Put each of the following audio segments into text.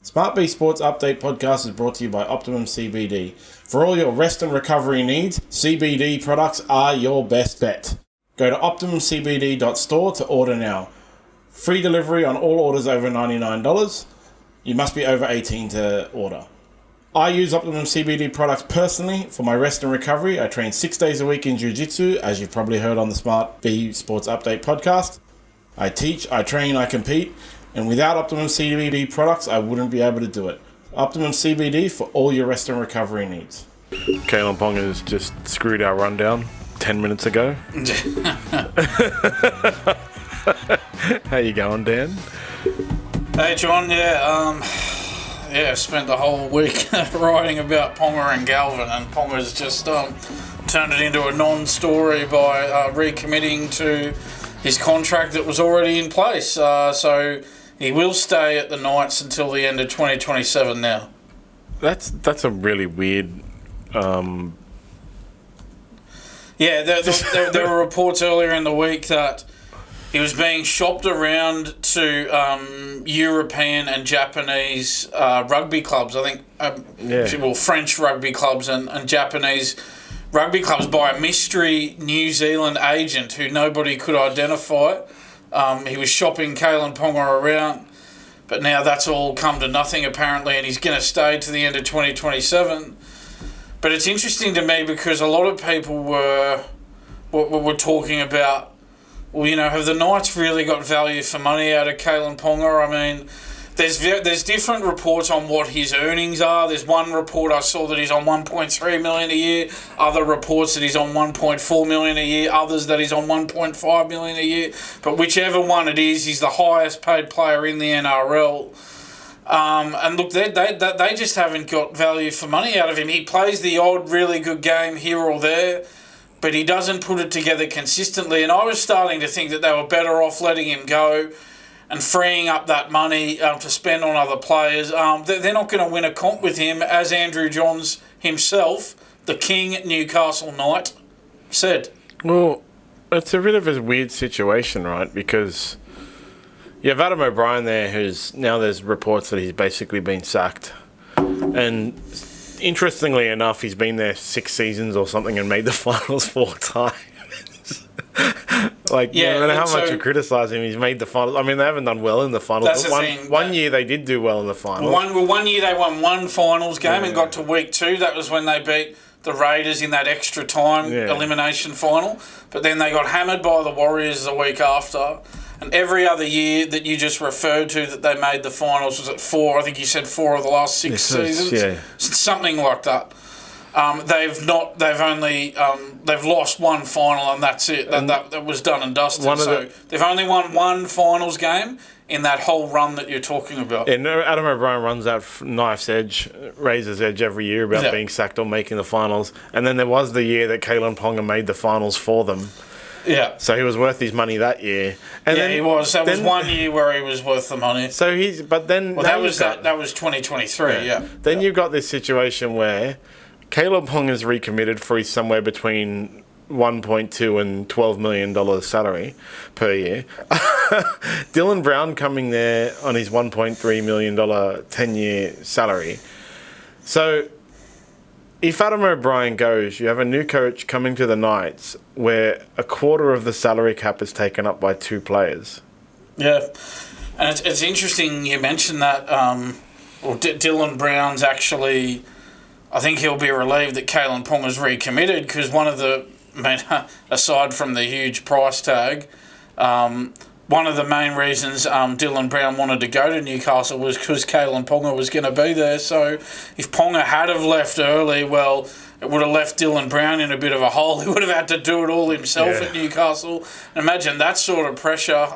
SmartB Sports Update Podcast is brought to you by Optimum CBD. For all your rest and recovery needs, CBD products are your best bet. Go to optimumcbd.store to order now. Free delivery on all orders over $99. You must be over 18 to order. I use Optimum CBD products personally for my rest and recovery. I train 6 days a week in Jiu-Jitsu, as you've probably heard on the SmartB Sports Update Podcast. I teach, I train, I compete. And without Optimum CBD products, I wouldn't be able to do it. Optimum CBD for all your rest and recovery needs. Kalyn Ponga has just screwed our rundown 10 minutes ago. How you going, Dan? Hey, John. Spent the whole week writing about Ponga and Galvin, and Ponga's just turned it into a non-story by recommitting to his contract that was already in place. So he will stay at the Knights until the end of 2027 now. That's a really weird... There were reports earlier in the week that he was being shopped around to European and Japanese rugby clubs. I think, French rugby clubs and Japanese rugby clubs by a mystery New Zealand agent who nobody could identify. He was shopping Kalyn Ponga around, but now that's all come to nothing apparently, and he's going to stay to the end of 2027. But it's interesting to me because a lot of people were talking about, have the Knights really got value for money out of Kalyn Ponga? I mean, there's different reports on what his earnings are. There's one report I saw that he's on $1.3 million a year. Other reports that he's on $1.4 million a year. Others that he's on $1.5 million a year. But whichever one it is, he's the highest paid player in the NRL. And look, they just haven't got value for money out of him. He plays the odd really good game here or there, but he doesn't put it together consistently. And I was starting to think that they were better off letting him go and freeing up that money to spend on other players. They're not going to win a comp with him, as Andrew Johns himself, the King Newcastle Knight, said. Well, it's a bit of a weird situation, right? Because you have Adam O'Brien there, who's now there's reports that he's basically been sacked. And interestingly enough, he's been there 6 seasons or something and made the finals 4 times. No matter how much you criticise him, he's made the finals. I mean, they haven't done well in the finals. That's the thing. One year they did do well in the finals. One year they won one finals game and got to week 2. That was when they beat the Raiders in that extra time elimination final. But then they got hammered by the Warriors the week after. And every other year that you just referred to that they made the finals was at 4. I think you said 4 of the last 6 seasons. Yeah. Something like that. They've lost one final and that's it. That was done and dusted. They've only won one finals game in that whole run that you're talking about. Yeah, Adam O'Brien runs that knife's edge, razor's edge every year about being sacked or making the finals. And then there was the year that Kalyn Ponga made the finals for them. Yeah. So he was worth his money that year. And then, he was. That was 1 year where he was worth the money. So that was 2023. Yeah. Then you've got this situation where Kalyn Ponga's recommitted for his somewhere between $1.2 and $12 million salary per year. Dylan Brown coming there on his $1.3 million 10-year salary. So if Adam O'Brien goes, you have a new coach coming to the Knights where a quarter of the salary cap is taken up by 2 players. Yeah, and it's interesting you mentioned that. Dylan Brown's actually... I think he'll be relieved that Kalyn Ponga's recommitted because aside from the huge price tag, one of the main reasons Dylan Brown wanted to go to Newcastle was because Kalyn Ponga was going to be there. So if Ponga had have left early, well, it would have left Dylan Brown in a bit of a hole. He would have had to do it all himself at Newcastle. Imagine that sort of pressure.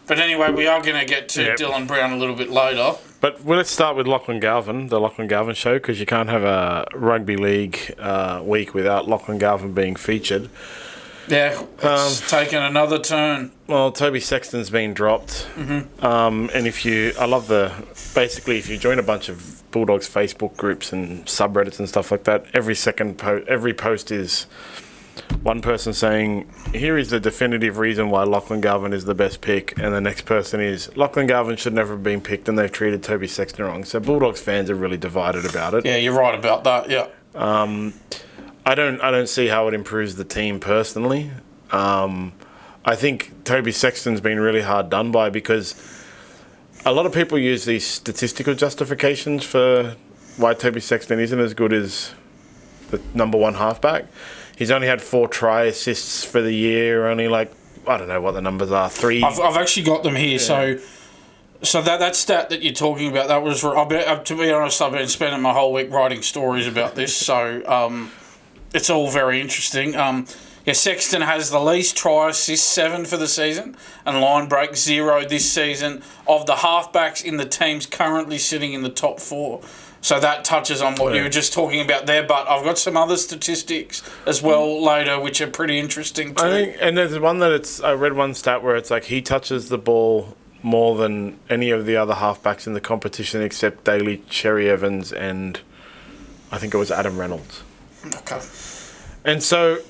But anyway, we are going to get to Dylan Brown a little bit later. But let's start with Lachlan Galvin, the Lachlan Galvin show, because you can't have a rugby league week without Lachlan Galvin being featured. Yeah, it's taken another turn. Well, Toby Sexton's been dropped. Mm-hmm. And if you join a bunch of Bulldogs Facebook groups and subreddits and stuff like that, every post is one person saying, here is the definitive reason why Lachlan Galvin is the best pick, and the next person is, Lachlan Galvin should never have been picked and they've treated Toby Sexton wrong. So Bulldogs fans are really divided about it. Yeah, you're right about that, yeah. I don't see how it improves the team personally. I think Toby Sexton's been really hard done by because a lot of people use these statistical justifications for why Toby Sexton isn't as good as the number one halfback. He's only had 4 try assists for the year, only I don't know what the numbers are, 3. I've actually got them here, yeah. So that stat that you're talking about, that was, to be honest, I've been spending my whole week writing stories about this, so it's all very interesting. Sexton has the least try assists, 7 for the season, and line break 0 this season of the halfbacks in the teams currently sitting in the top 4. So that touches on what you were just talking about there, but I've got some other statistics as well later, which are pretty interesting too. I think, and there's one I read one stat where it's like he touches the ball more than any of the other halfbacks in the competition except Daley, Cherry Evans, and I think it was Adam Reynolds. Okay. And so,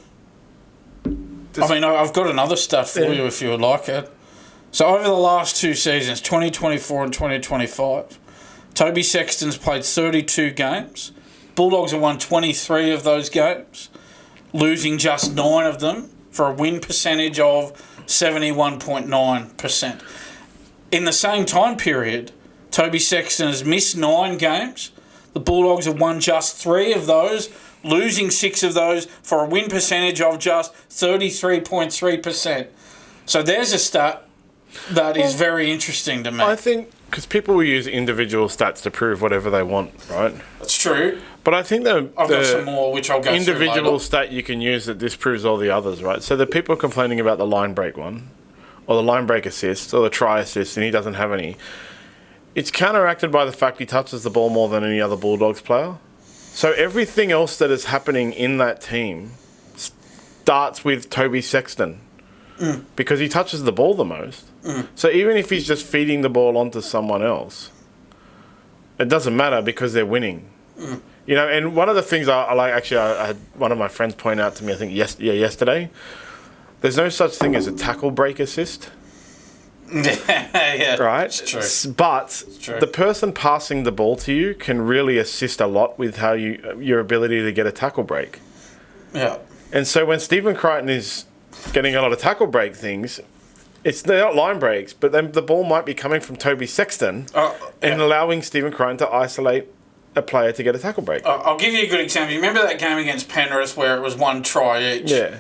I've got another stat for you if you would like it. So over the last 2 seasons, 2024 and 2025, Toby Sexton's played 32 games. Bulldogs have won 23 of those games, losing just 9 of them for a win percentage of 71.9%. In the same time period, Toby Sexton has missed 9 games. The Bulldogs have won just 3 of those, losing 6 of those for a win percentage of just 33.3%. So there's a stat that is very interesting to me. I think because people will use individual stats to prove whatever they want, right? That's true. But I think I've got some more, which I'll go through later. Individual stat you can use that disproves all the others, right? So the people complaining about the line break one, or the line break assist, or the try assist, and he doesn't have any, it's counteracted by the fact he touches the ball more than any other Bulldogs player. So everything else that is happening in that team starts with Toby Sexton. Because he touches the ball the most. So even if he's just feeding the ball onto someone else, it doesn't matter because they're winning. You know, and one of the things I like, actually, I had one of my friends point out to me, I think yesterday, there's no such thing as a tackle break assist. Yeah, right? It's true. But it's true. The person passing the ball to you can really assist a lot with how your ability to get a tackle break. Yeah. And so when Stephen Crichton is getting a lot of tackle break things, they're not line breaks, but then the ball might be coming from Toby Sexton and allowing Stephen Crichton to isolate a player to get a tackle break. I'll give you a good example. You remember that game against Penrith where it was 1 try each? Yeah.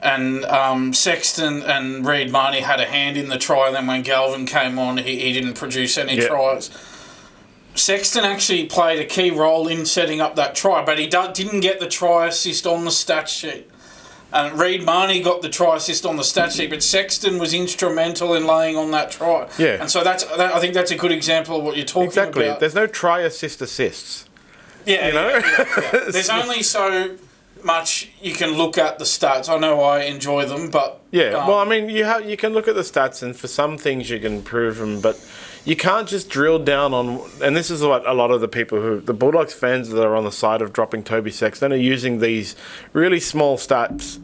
And Sexton and Reid Marnie had a hand in the try, and then when Galvin came on, he didn't produce any tries. Sexton actually played a key role in setting up that try, but he didn't get the try assist on the stat sheet. And Reid Marnie got the try assist on the stat sheet, but Sexton was instrumental in laying on that try. Yeah. And so I think that's a good example of what you're talking about. Exactly. There's no try assists. Yeah. You know? Yeah. There's only so much you can look at the stats. I know I enjoy them, but well, I mean, you can look at the stats, and for some things you can prove them, but you can't just drill down on. And this is what a lot of the Bulldogs fans that are on the side of dropping Toby Sexton are using these really small stats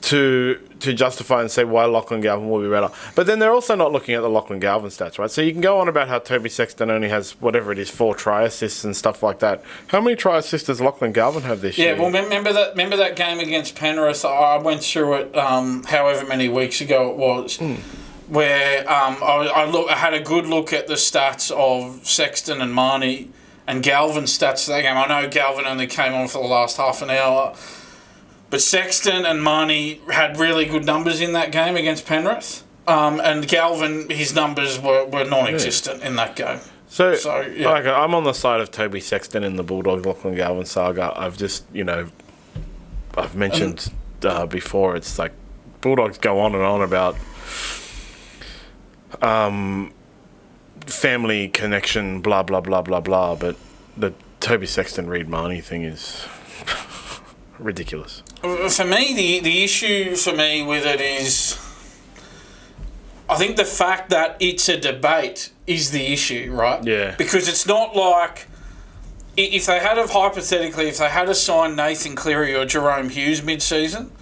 to justify and say why Lachlan Galvin will be better. But then they're also not looking at the Lachlan Galvin stats, right? So you can go on about how Toby Sexton only has, whatever it is, 4 try assists and stuff like that. How many try assists does Lachlan Galvin have this year? Yeah, well, remember that game against Penrith? I went through it however many weeks ago it was, where I had a good look at the stats of Sexton and Marnie and Galvin's stats for that game. I know Galvin only came on for the last half an hour, but Sexton and Marnie had really good numbers in that game against Penrith. And Galvin, his numbers were non-existent in that game. So I'm on the side of Toby Sexton in the Bulldogs Lachlan Galvin saga. I've just, I've mentioned before, it's like Bulldogs go on and on about family connection, blah, blah, blah, blah, blah. But the Toby Sexton Reid Marnie thing is ridiculous. For me, the issue for me with it is, I think the fact that it's a debate is the issue, right? Yeah. Because it's not like, if they had signed Nathan Cleary or Jarome Hughes mid-season,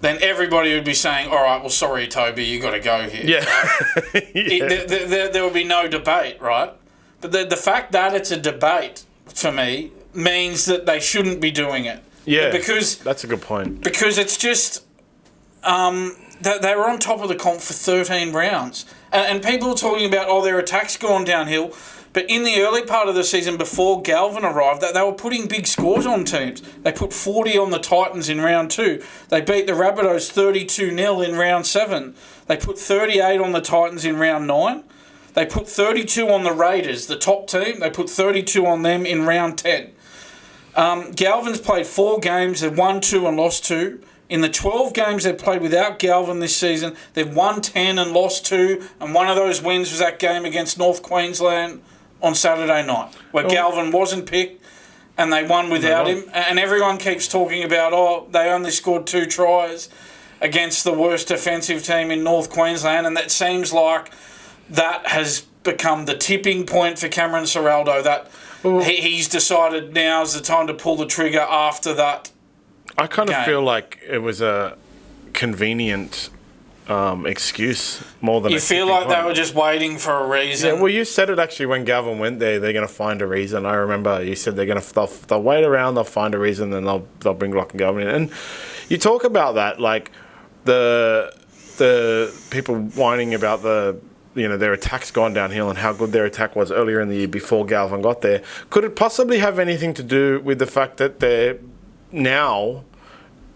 then everybody would be saying, all right, well, sorry, Toby, you got to go here. Yeah. There would be no debate, right? But the fact that it's a debate, for me, means that they shouldn't be doing it. Yeah, because that's a good point. Because it's just... they were on top of the comp for 13 rounds. And people are talking about, their attack's gone downhill. But in the early part of the season, before Galvin arrived, they were putting big scores on teams. They put 40 on the Titans in round 2. They beat the Rabbitohs 32-0 in round 7. They put 38 on the Titans in round 9. They put 32 on the Raiders, the top team. They put 32 on them in round 10. Galvin's played 4 games. They've won 2 and lost 2. In the 12 games they've played without Galvin this season, they've won 10 and lost 2. And one of those wins was that game against North Queensland on Saturday night, where Galvin wasn't picked and they won without him. And everyone keeps talking about, they only scored 2 tries against the worst defensive team in North Queensland. And that seems like that has become the tipping point for Cameron Ciraldo, that he's decided now's the time to pull the trigger after that. I kind of feel like it was a convenient excuse more than you feel like they were just waiting for a reason. Yeah, well, you said it actually when Galvin went there. They're going to find a reason. I remember you said they'll wait around, they'll find a reason, and they'll bring Lachlan Galvin in. And you talk about that, like the people whining about their attack's gone downhill and how good their attack was earlier in the year before Galvin got there. Could it possibly have anything to do with the fact that they're now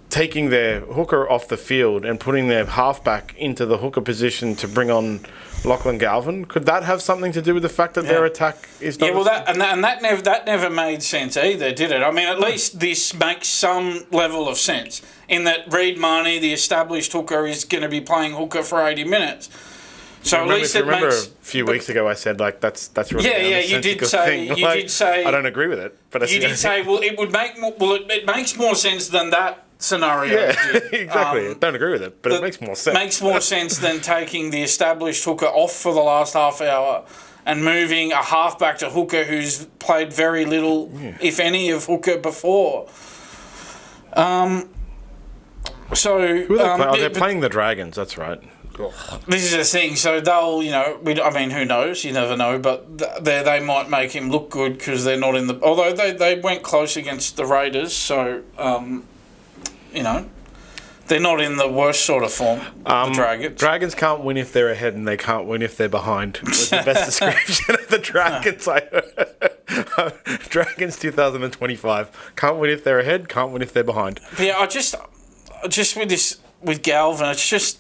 taking their hooker off the field and putting their halfback into the hooker position to bring on Lachlan Galvin? Could that have something to do with the fact that their attack is not... Yeah, well, that never made sense either, did it? I mean, at least this makes some level of sense in that Reid Marnie, the established hooker, is going to be playing hooker for 80 minutes. So at least it makes... a few weeks ago I said, that's really you did say... thing. You did say... I don't agree with it, but... You did say, it would make more... Well, it makes more sense than that scenario. Yeah, exactly. I don't agree with it, but it makes more sense. It makes more sense than taking the established hooker off for the last half hour and moving a halfback to hooker who's played very little, if any, of hooker before. So... they're playing the Dragons, that's right. This is the thing. So they'll, who knows? You never know. But they might make him look good because they're not in the... Although they went close against the Raiders, so, they're not in the worst sort of form, the Dragons. Dragons can't win if they're ahead and they can't win if they're behind. Was the best description of the Dragons I heard. Dragons 2025. Can't win if they're ahead, can't win if they're behind. But yeah, I just with Galvin, it's just...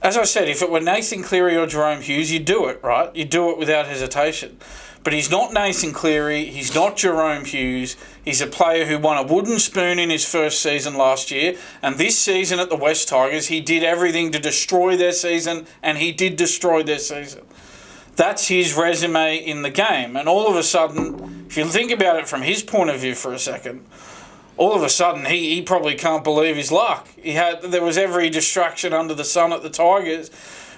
As I said, if it were Nathan Cleary or Jarome Hughes, you'd do it, right? You'd do it without hesitation. But he's not Nathan Cleary. He's not Jarome Hughes. He's a player who won a wooden spoon in his first season last year. And this season at the West Tigers, he did everything to destroy their season, and he did destroy their season. That's his resume in the game. And all of a sudden, if you think about it from his point of view for a second... All of a sudden, he probably can't believe his luck. There was every distraction under the sun at the Tigers.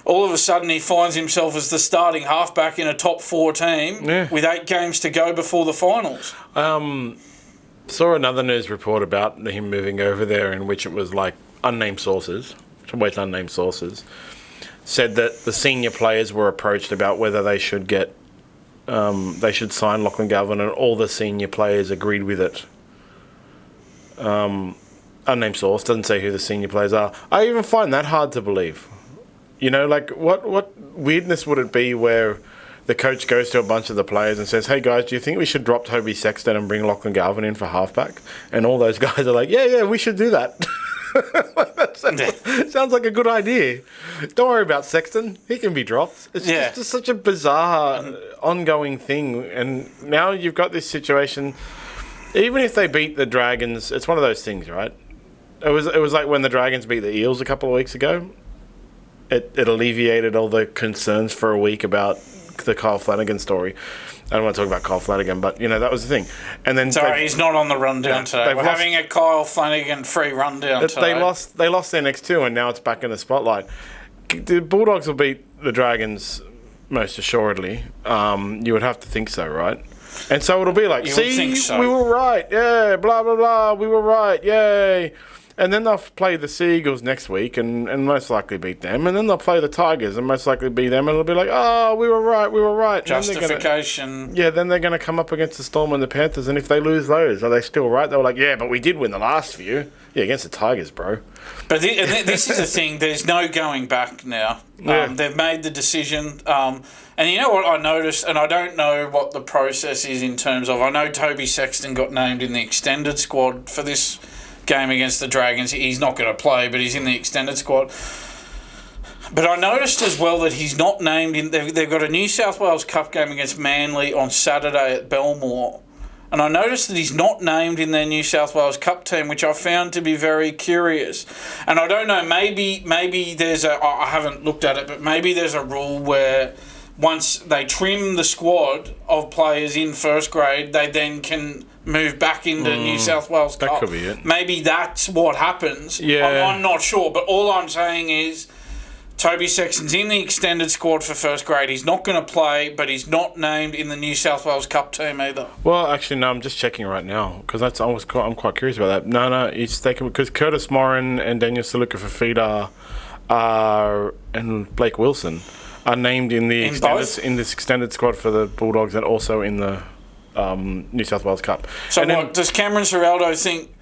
All of a sudden, he finds himself as the starting halfback in a top 4 team with 8 games to go before the finals. Saw another news report about him moving over there in which it was like unnamed sources, said that the senior players were approached about whether they should sign Lachlan Galvin, and all the senior players agreed with it. Unnamed source, doesn't say who the senior players are. I even find that hard to believe. What weirdness would it be where the coach goes to a bunch of the players and says, hey guys, do you think we should drop Toby Sexton and bring Lachlan Galvin in for halfback? And all those guys are like, yeah, we should do that. That sounds like a good idea. Don't worry about Sexton. He can be dropped. It's just such a bizarre ongoing thing. And now you've got this situation... Even if they beat the Dragons, it's one of those things, right? It was like when the Dragons beat the Eels a couple of weeks ago. It alleviated all the concerns for a week about the Kyle Flanagan story. I don't want to talk about Kyle Flanagan, but, that was the thing. And then sorry, he's not on the rundown today. We're having a Kyle Flanagan free rundown today. They lost their next 2, and now it's back in the spotlight. The Bulldogs will beat the Dragons most assuredly. You would have to think so, right? And so it'll be like, we were right, yeah, blah, blah, blah, we were right, yay. And then they'll play the Sea Eagles next week and most likely beat them. And then they'll play the Tigers and most likely beat them. And it'll be like, oh, we were right. Justification. Then they're going to come up against the Storm and the Panthers. And if they lose those, are they still right? They were like, yeah, but we did win the last few. Yeah, against the Tigers, bro. But this is the thing. There's no going back now. They've made the decision. And you know what I noticed? And I don't know what the process is in terms of... I know Toby Sexton got named in the extended squad for this game against the Dragons. He's not going to play, but he's in the extended squad. But I noticed as well that he's not named in... They've got a New South Wales Cup game against Manly on Saturday at Belmore. And I noticed that he's not named in their New South Wales Cup team, which I found to be very curious. And I don't know, maybe there's a... I haven't looked at it, but maybe there's a rule where once they trim the squad of players in first grade, they then can move back into New South Wales Cup. That could be it. Maybe that's what happens. Yeah. I'm not sure, but all I'm saying is Toby Sexton's in the extended squad for first grade. He's not going to play, but he's not named in the New South Wales Cup team either. Well, actually, no, I'm just checking right now because I'm quite curious about that. No, it's taken because Curtis Morin and Daniel Saluka Fafita and Blake Wilson are named in this extended squad for the Bulldogs and also in the New South Wales Cup. So does Cameron Ciraldo think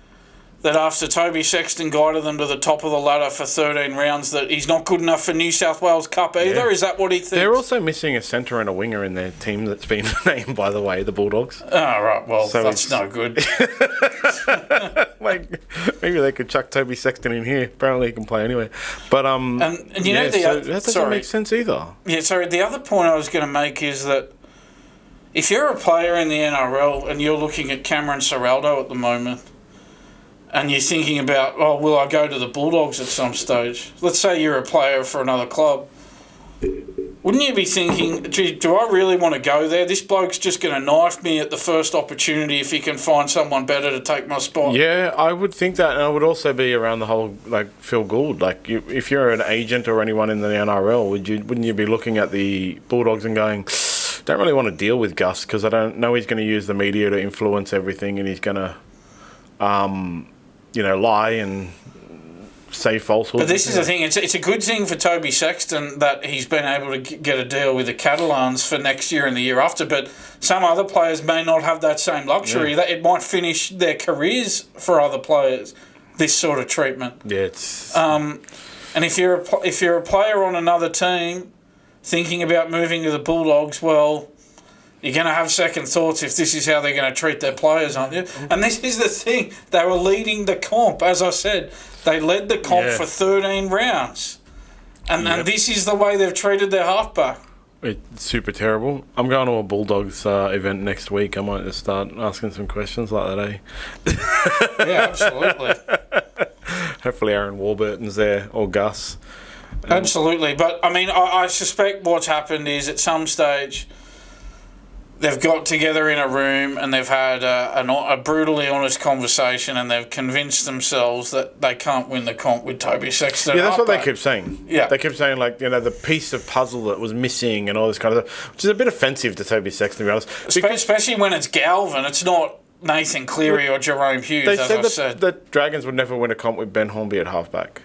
that after Toby Sexton guided them to the top of the ladder for 13 rounds that he's not good enough for New South Wales Cup either? Yeah. Is that what he thinks? They're also missing a centre and a winger in their team that's been named, by the way, the Bulldogs. Oh, right. Well, so that's no good. Like, maybe they could chuck Toby Sexton in here. Apparently he can play anyway. But and you know, that doesn't make sense either. Yeah, sorry. The other point I was going to make is that if you're a player in the NRL and you're looking at Cameron Ciraldo at the moment, and you're thinking about, oh, will I go to the Bulldogs at some stage? Let's say you're a player for another club. Wouldn't you be thinking, do I really want to go there? This bloke's just going to knife me at the first opportunity if he can find someone better to take my spot. Yeah, I would think that. And I would also be around the whole, like, Phil Gould. Like, if you're an agent or anyone in the NRL, wouldn't you be looking at the Bulldogs and going, don't really want to deal with Gus because I don't know he's going to use the media to influence everything and he's going to... lie and say falsehoods. But this is the thing. It's a good thing for Toby Sexton that he's been able to get a deal with the Catalans for next year and the year after, but some other players may not have that same luxury. Yeah. It might finish their careers for other players, this sort of treatment. Yeah, it's... and if you're a player on another team thinking about moving to the Bulldogs, well... You're going to have second thoughts if this is how they're going to treat their players, aren't you? And this is the thing. They were leading the comp, as I said. They led the comp for 13 rounds. And this is the way they've treated their halfback. It's super terrible. I'm going to a Bulldogs event next week. I might just start asking some questions like that, eh? Yeah, absolutely. Hopefully Aaron Warburton's there, or Gus. Absolutely. But, I mean, I suspect what's happened is at some stage... They've got together in a room and they've had a brutally honest conversation and they've convinced themselves that they can't win the comp with Toby Sexton. Yeah, that's what they kept saying. Yeah. They kept saying, like, the piece of puzzle that was missing and all this kind of stuff, which is a bit offensive to Toby Sexton, to be honest. Especially when it's Galvin. It's not Nathan Cleary or Jarome Hughes, they said the Dragons would never win a comp with Ben Hornby at halfback.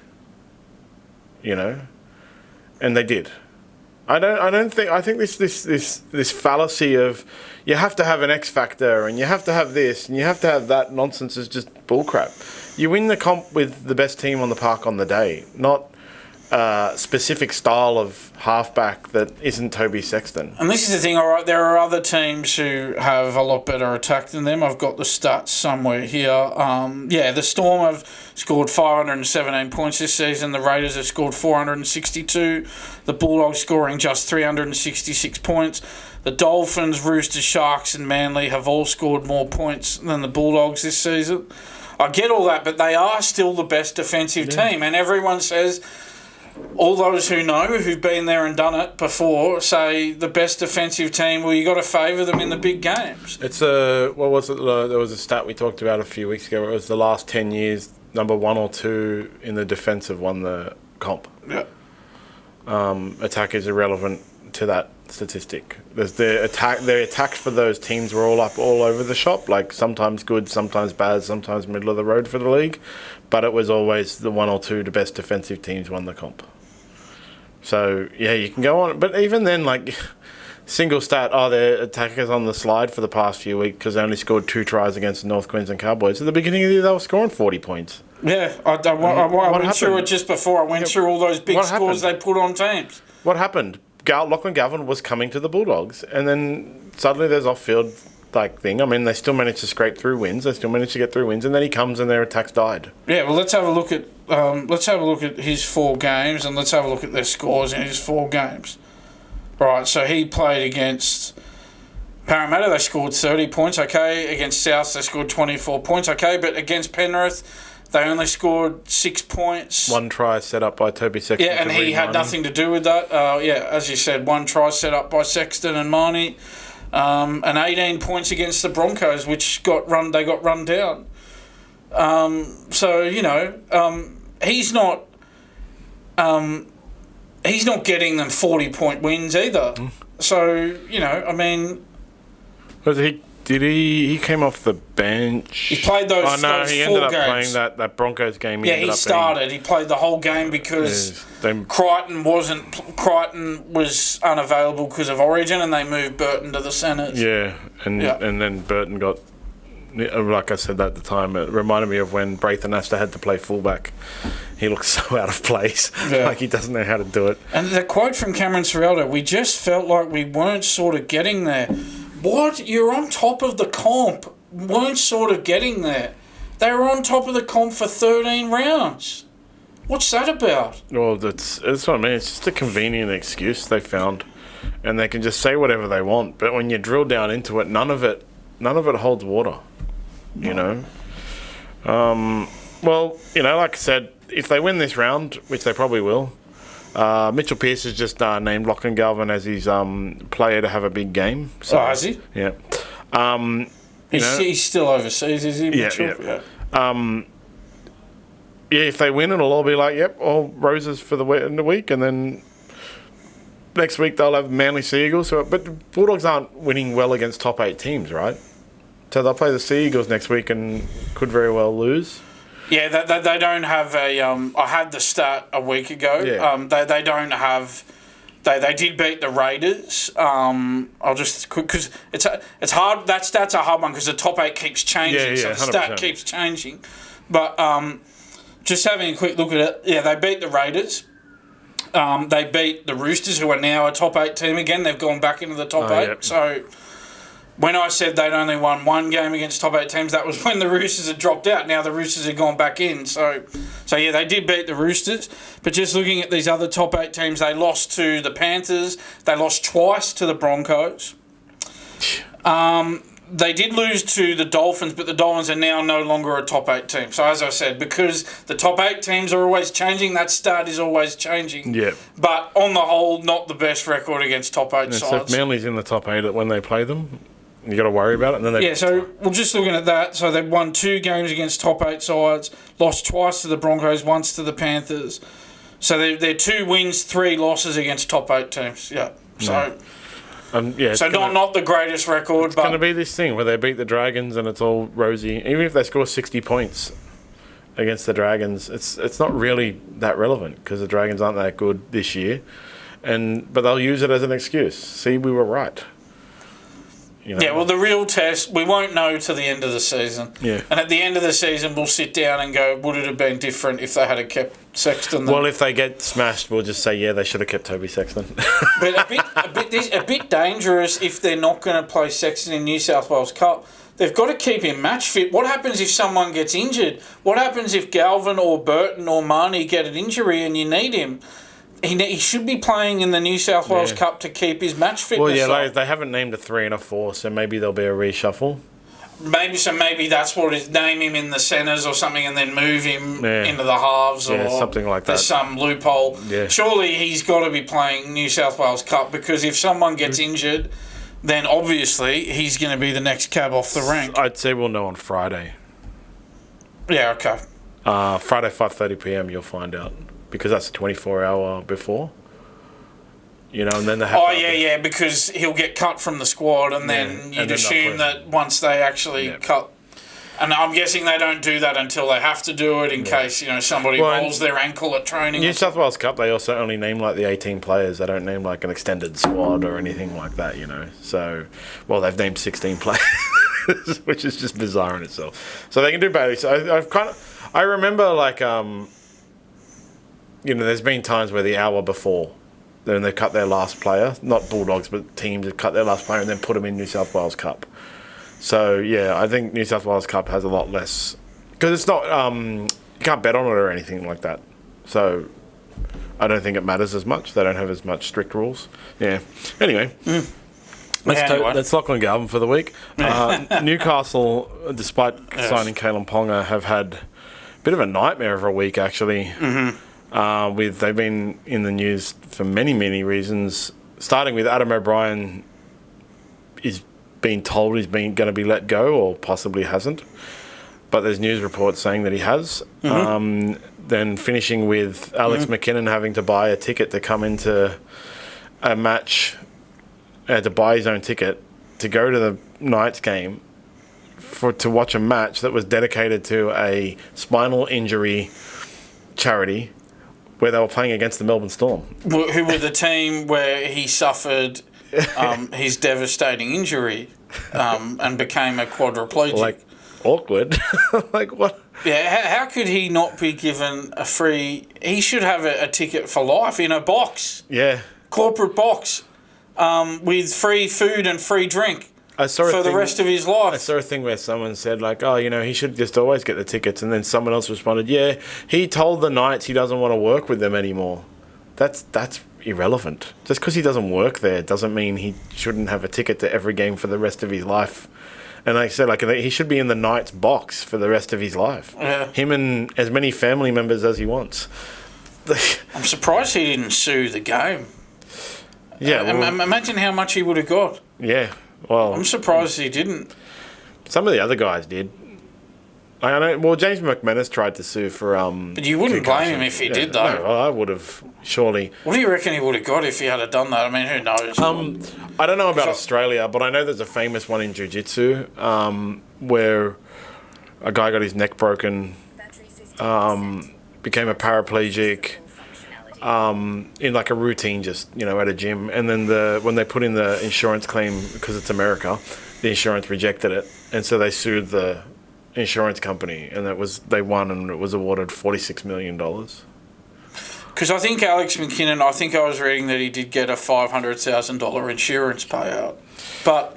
And they did. I think this fallacy of you have to have an X factor and you have to have this and you have to have that nonsense is just bullcrap. You win the comp with the best team on the park on the day, not a specific style of halfback that isn't Toby Sexton. And this is the thing, all right, there are other teams who have a lot better attack than them. I've got the stats somewhere here. The Storm have scored 517 points this season. The Raiders have scored 462. The Bulldogs scoring just 366 points. The Dolphins, Roosters, Sharks and Manly have all scored more points than the Bulldogs this season. I get all that, but they are still the best defensive team. And everyone says... All those who know, who've been there and done it before, say the best defensive team, well, you got to favour them in the big games. It's what was it? There was a stat we talked about a few weeks ago. It was the last 10 years, number 1 or 2 in the defensive won the comp. Yeah. Attack is irrelevant to that statistic. There's the attacks for those teams were all up all over the shop, like sometimes good, sometimes bad, sometimes middle of the road for the league, but it was always the one or two the best defensive teams won the comp. So yeah, you can go on, but even then, like single stat, their attackers on the slide for the past few weeks because they only scored 2 tries against the North Queensland Cowboys. At the beginning of the year, they were scoring 40 points. Yeah, I went through it just before. I went through all those big scores they put on teams. What happened? Lachlan Galvin was coming to the Bulldogs, and then suddenly there's off-field thing. I mean, they still managed to scrape through wins. They still managed to get through wins, and then he comes and their attacks died. Yeah, well, let's have a look at his 4 games, and let's have a look at their scores in his 4 games. Right, so he played against Parramatta. They scored 30 points. Okay, against South they scored 24 points. Okay, but against Penrith, they only scored 6 points. 1 try set up by Toby Sexton. Yeah, and he had nothing to do with that. As you said, 1 try set up by Sexton and Marnie. And 18 points against the Broncos, which they got run down. So, he's not getting them 40-point wins either. So, I mean... He came off the bench. He played those 4 games. Oh, no, he ended up playing that Broncos game. He started. He played the whole game because Crichton was unavailable because of Origin, and they moved Burton to the centres. Yeah, and then Burton got, like I said at the time, it reminded me of when Braithen Astor had to play fullback. He looks so out of place, like he doesn't know how to do it. And the quote from Cameron Ciraldo, we just felt like we weren't sort of getting there. What? You're on top of the comp. Weren't sort of getting there. They were on top of the comp for 13 rounds. What's that about? Well, that's what I mean. It's just a convenient excuse they found, and they can just say whatever they want. But when you drill down into it, none of it holds water. You know. Well, like I said, if they win this round, which they probably will. Mitchell Pearce has just named Lachlan Galvin as his player to have a big game. So, has he? Yeah. He's still overseas, is he, Mitchell? Yeah. If they win, it'll all be like, yep, all roses for the week, and then next week they'll have Manly Sea Eagles. But the Bulldogs aren't winning well against top 8 teams, right? So they'll play the Sea Eagles next week and could very well lose. Yeah, they don't have a... I had the stat a week ago. Yeah. They don't have... They did beat the Raiders. I'll just... Because it's hard... That stat's a hard one because the top 8 keeps changing. So the 100%. stat keeps changing. But just having a quick look at it, they beat the Raiders. They beat the Roosters, who are now a top 8 team again. They've gone back into the top 8. Yep. So... When I said they'd only won 1 game against top 8 teams, that was when the Roosters had dropped out. Now the Roosters have gone back in. So they did beat the Roosters. But just looking at these other top 8 teams, they lost to the Panthers. They lost twice to the Broncos. They did lose to the Dolphins, but the Dolphins are now no longer a top 8 team. So as I said, because the top 8 teams are always changing, that stat is always changing. Yeah. But on the whole, not the best record against top 8 sides. So if Manly's in the top 8 when they play them, you got to worry about it. And then so we're just looking at that. So they've won 2 games against top 8 sides, lost twice to the Broncos, once to the Panthers. So they're 2 wins, 3 losses against top 8 teams. Yeah. So not the greatest record. It's going to be this thing where they beat the Dragons and it's all rosy. Even if they score 60 points against the Dragons, it's not really that relevant because the Dragons aren't that good this year. But they'll use it as an excuse. See, we were right. Yeah, well, the real test, we won't know to the end of the season. Yeah. And at the end of the season, we'll sit down and go, would it have been different if they had kept Sexton? Well, if they get smashed, we'll just say, they should have kept Toby Sexton. But a bit dangerous if they're not going to play Sexton in New South Wales Cup. They've got to keep him match fit. What happens if someone gets injured? What happens if Galvin or Burton or Marnie get an injury and you need him? He should be playing in the New South Wales Cup to keep his match fitness up. They haven't named a 3 and a 4, so maybe there'll be a reshuffle. Maybe that's what it is. Name him in the centres or something and then move him into the halves or something like that. There's some loophole. Yeah. Surely he's got to be playing New South Wales Cup because if someone gets injured, then obviously he's going to be the next cab off the rank. I'd say we'll know on Friday. Yeah, okay. Friday, 5:30 p.m. you'll find out. Because that's a 24-hour before. you know, and then they have because he'll get cut from the squad, and then you'd assume that once they actually cut. And I'm guessing they don't do that until they have to do it in case, you know, somebody rolls their ankle at training. New South Wales Cup, they also only name like the 18 players. They don't name like an extended squad or anything like that, you know. So, well, they've named 16 players, which is just bizarre in itself. So they can do badly. So I remember like, you know, there's been times where the hour before, then they cut their last player, not Bulldogs, but teams have cut their last player and then put them in New South Wales Cup. So, yeah, I think New South Wales Cup has a lot less... Because it's not... you can't bet on it or anything like that. So, I don't think it matters as much. They don't have as much strict rules. Yeah. Anyway. That's Lachlan Galvin for the week. Newcastle, despite signing Kalen Ponga, have had a bit of a nightmare of a week, actually. They've been in the news for many, many reasons. Starting with Adam O'Brien is being told he's going to be let go, or possibly hasn't, but there's news reports saying that he has. Then finishing with Alex McKinnon having to buy a ticket to come into a match, to buy his own ticket to go to the Knights game to watch a match that was dedicated to a spinal injury charity where they were playing against the Melbourne Storm, who were the team where he suffered his devastating injury and became a quadriplegic. Like, awkward. Like, what? Yeah, how could he not be given a free... He should have a ticket for life in a box. Yeah. Corporate box with free food and free drink for the rest of his life. I saw a thing where someone said, like, oh, you know, he should just always get the tickets. And then someone else responded, yeah, he told the Knights he doesn't want to work with them anymore. That's irrelevant. Just because he doesn't work there doesn't mean he shouldn't have a ticket to every game for the rest of his life. And like I said, like, he should be in the Knights box for the rest of his life. Yeah. Him and as many family members as he wants. I'm surprised he didn't sue the game. Yeah. Imagine how much he would have got. Yeah. Well, I'm surprised he didn't. Some of the other guys did. I know. Well, James McManus tried to sue for But you wouldn't blame him if he did, though. No, well, I would have surely. What do you reckon he would have got if he had done that? I mean, who knows? I don't know about Australia, but I know there's a famous one in jiu-jitsu where a guy got his neck broken, became a paraplegic in like a routine, just, you know, at a gym, and then when they put in the insurance claim, because it's America, the insurance rejected it, and so they sued the insurance company, and they won, and it was awarded $46 million. Because I think Alex McKinnon, I was reading that he did get a $500,000 insurance payout, but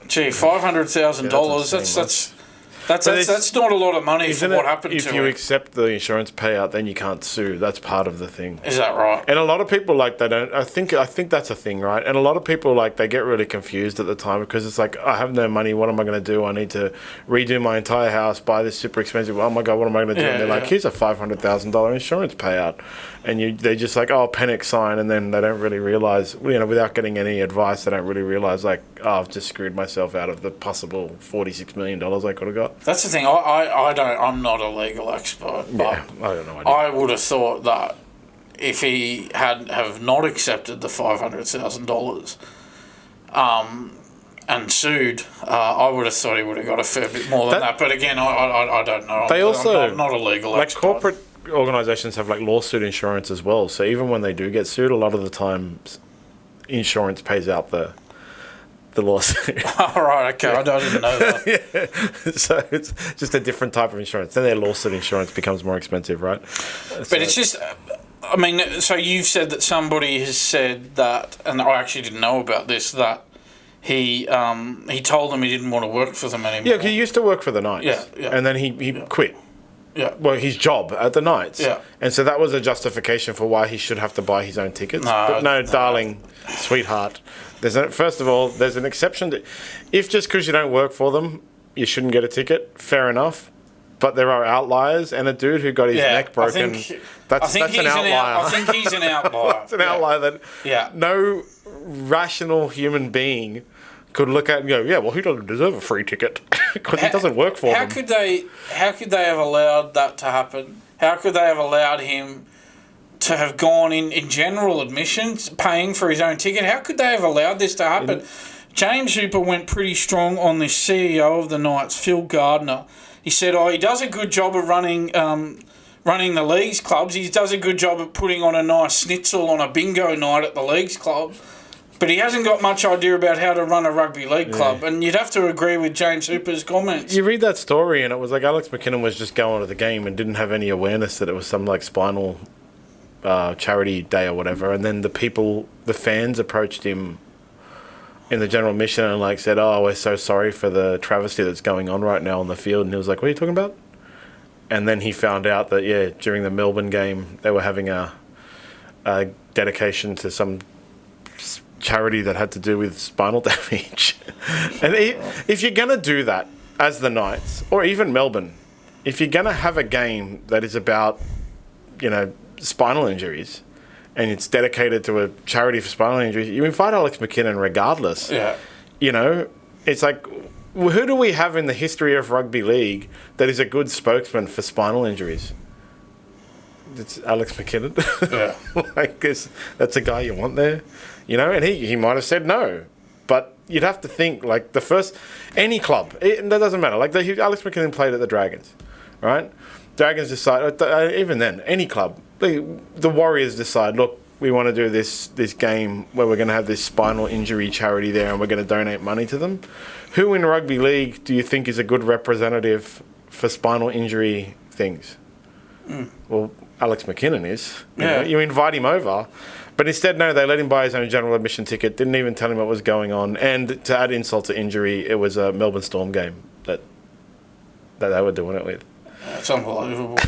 gee, $500,000, that's not a lot of money for what happened to him. If you accept the insurance payout, then you can't sue. That's part of the thing. Is that right? And a lot of people, like, they don't... I think that's a thing, right? And a lot of people, like, they get really confused at the time because it's like, I have no money. What am I going to do? I need to redo my entire house, buy this super expensive... Oh, my God, what am I going to do? And they're like, here's a $500,000 insurance payout. And they're just like, oh, panic sign. And then they don't really realise, you know, without getting any advice, they don't really realise, like, oh, I've just screwed myself out of the possible $46 million I could have got. That's the thing. I'm not a legal expert, but I don't know. I would have thought that if he have not accepted the $500,000 and sued, I would have thought he would have got a fair bit more than that. But again, I don't know. I'm not a legal expert. Corporate organisations have like lawsuit insurance as well. So even when they do get sued, a lot of the time, insurance pays out the lawsuit. All right, okay, I didn't know that. Yeah. So it's just a different type of insurance. Then their lawsuit insurance becomes more expensive, right? But it's just, I mean, so you've said that somebody has said that, and I actually didn't know about this, that he told them he didn't want to work for them anymore. Yeah, he used to work for the Knights. Yeah. And then he quit. Yeah. Well, his job at the Knights. Yeah. And so that was a justification for why he should have to buy his own tickets. No, darling, sweetheart. First of all, there's an exception. If just because you don't work for them, you shouldn't get a ticket, fair enough. But there are outliers, and a dude who got his neck broken, that's an outlier. I think he's an outlier. It's an outlier that no rational human being could look at and go, yeah, well, he doesn't deserve a free ticket because he doesn't work for them. How could they have allowed that to happen? How could they have allowed him to have gone in general admissions, paying for his own ticket. How could they have allowed this to happen? James Hooper went pretty strong on this CEO of the Knights, Phil Gardner. He said, he does a good job of running the leagues clubs. He does a good job of putting on a nice schnitzel on a bingo night at the leagues club. But he hasn't got much idea about how to run a rugby league club. And you'd have to agree with James Hooper's comments. You read that story and it was like Alex McKinnon was just going to the game and didn't have any awareness that it was some like spinal charity day or whatever. And then the fans approached him in the general admission and like said, we're so sorry for the travesty that's going on right now on the field. And he was like, what are you talking about? And then he found out that, during the Melbourne game, they were having a dedication to some charity that had to do with spinal damage. And if you're going to do that as the Knights, or even Melbourne, if you're going to have a game that is about, spinal injuries, and it's dedicated to a charity for spinal injuries, you invite Alex McKinnon regardless. Yeah. It's like, who do we have in the history of rugby league that is a good spokesman for spinal injuries? It's Alex McKinnon. Yeah. That's a guy you want there. And he might have said no. But you'd have to think, like, any club, that doesn't matter. Like, Alex McKinnon played at the Dragons, right? Dragons decide, even then, any club, the Warriors decide, look, we want to do this game where we're going to have this spinal injury charity there and we're going to donate money to them. Who in rugby league do you think is a good representative for spinal injury things? Well, Alex McKinnon is. You invite him over. But instead, no, they let him buy his own general admission ticket, didn't even tell him what was going on. And to add insult to injury, it was a Melbourne Storm game that they were doing it with. That's unbelievable.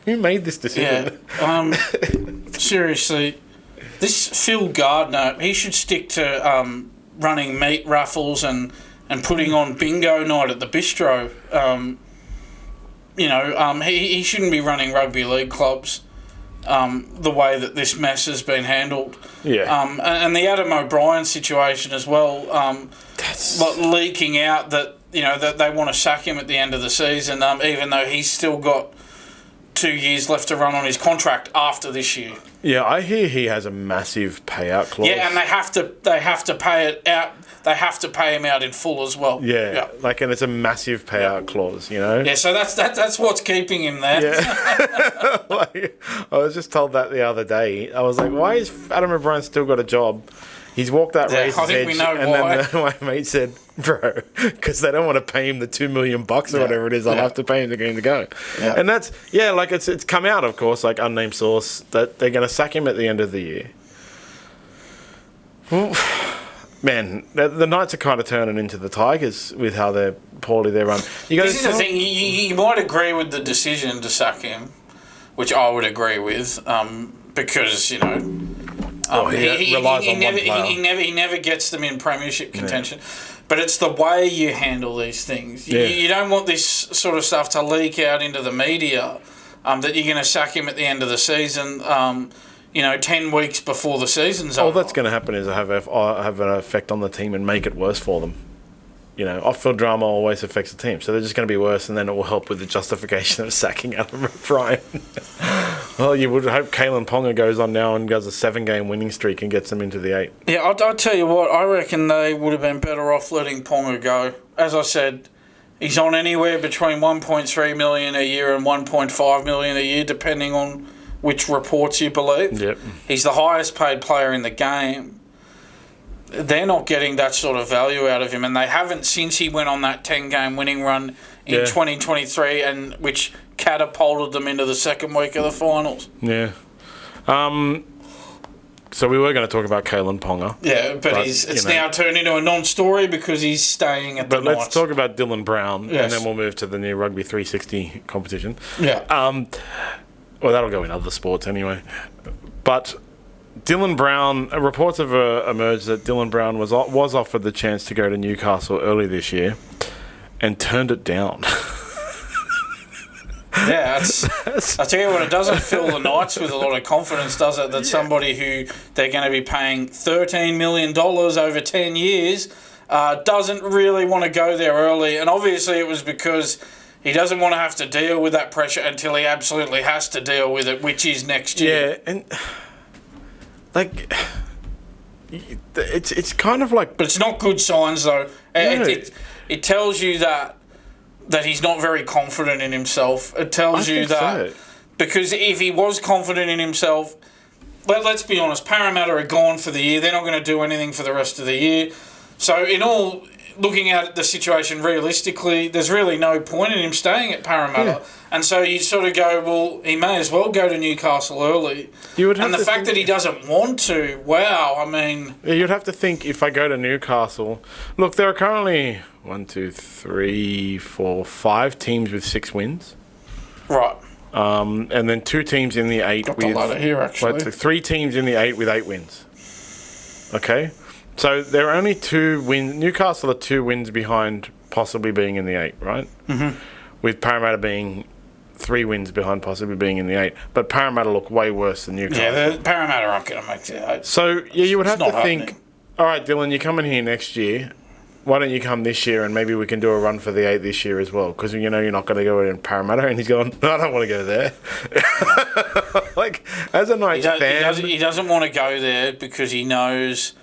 Who made this decision? Yeah. Seriously, this Phil Gardner, he should stick to running meat raffles and putting on bingo night at the bistro. He shouldn't be running rugby league clubs the way that this mess has been handled. Yeah. And the Adam O'Brien situation as well, leaking out that that they want to sack him at the end of the season, even though he's still got 2 years left to run on his contract after this year. Yeah, I hear he has a massive payout clause. Yeah, and they have to pay it out. They have to pay him out in full as well. Yeah. And it's a massive payout clause, Yeah, so that's what's keeping him there. Yeah. I was just told that the other day. I was like, why is Adam O'Brien still got a job? He's walked that razor's I think edge, we know and why. then my mate said, bro, because they don't want to pay him the $2 million or whatever it is, they'll have to pay him to get him to go. Yeah. And that's, it's come out, of course, like unnamed source, that they're going to sack him at the end of the year. Man, the Knights are kind of turning into the Tigers with how poorly they run. This is the thing, you might agree with the decision to sack him, which I would agree with, because, he relies on one player. He never gets them in premiership contention. Yeah. But it's the way you handle these things. You don't want this sort of stuff to leak out into the media that you're going to sack him at the end of the season, 10 weeks before the season's over. All that's going to happen is have an effect on the team and make it worse for them. Off-field drama always affects the team, so they're just going to be worse, and then it will help with the justification of sacking Adam O'Brien. Well, you would hope Kalen Ponga goes on now and does a 7-game winning streak and gets them into the 8. Yeah, I'll tell you what, I reckon they would have been better off letting Ponga go. As I said, he's on anywhere between $1.3 million a year and $1.5 million a year, depending on which reports you believe. Yep. He's the highest paid player in the game. They're not getting that sort of value out of him, and they haven't since he went on that 10-game winning run in 2023, and which catapulted them into the second week of the finals. Yeah. So we were going to talk about Kalen Ponga. Yeah, but it's now turned into a non-story because he's staying at the Knights. But let's talk about Dylan Brown, yes. and then we'll move to the new Rugby 360 competition. Yeah. Well, that'll go in other sports anyway. But Dylan Brown, reports have emerged that Dylan Brown was offered the chance to go to Newcastle early this year and turned it down. Yeah, I tell you what, it doesn't fill the Knights with a lot of confidence, does it? That somebody who they're going to be paying $13 million over 10 years doesn't really want to go there early. And obviously it was because he doesn't want to have to deal with that pressure until he absolutely has to deal with it, which is next year. Yeah, and like it's kind of like, but it's not good signs though. No. It tells you that he's not very confident in himself. It tells you that because if he was confident in himself, let's be honest, Parramatta are gone for the year. They're not going to do anything for the rest of the year. So looking at the situation realistically, there's really no point in him staying at Parramatta. Yeah. And so you sort of go, well, he may as well go to Newcastle early. And the fact that he doesn't want to, wow, I mean... Yeah, you'd have to think, if I go to Newcastle... Look, there are currently 5 teams with 6 wins. Right. And then 2 teams in the 8 Got with... the ladder here, actually. 3 teams in the 8 with 8 wins. Okay? So there are only 2 wins. Newcastle are 2 wins behind possibly being in the 8, right? Mm-hmm. With Parramatta being 3 wins behind possibly being in the 8. But Parramatta look way worse than Newcastle. Yeah, Parramatta aren't going to make the 8. So, yeah, you would have to think, all right, Dylan, you're coming here next year. Why don't you come this year and maybe we can do a run for the 8 this year as well? Because, you know, you're not going to go in Parramatta. And he's going, no, I don't want to go there. Like, as a Knights fan... He doesn't want to go there because he knows...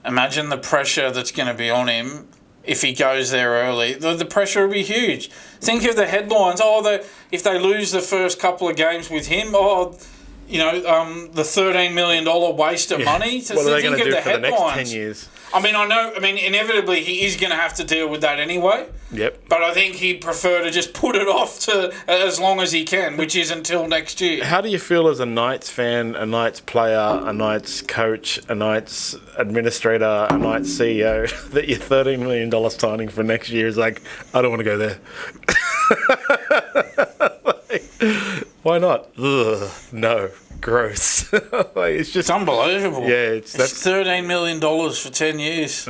Imagine the pressure that's going to be on him if he goes there early. The pressure will be huge. Think of the headlines. If they lose the first couple of games with him, the $13 million waste of money. What are they going to do for the next 10 years? Inevitably he is going to have to deal with that anyway. Yep. But I think he'd prefer to just put it off to as long as he can, which is until next year. How do you feel as a Knights fan, a Knights player, a Knights coach, a Knights administrator, a Knights CEO, that your $13 million signing for next year is like, I don't want to go there? Why not? Ugh, no. Gross. It's just unbelievable. Yeah, it's $13 million for 10 years.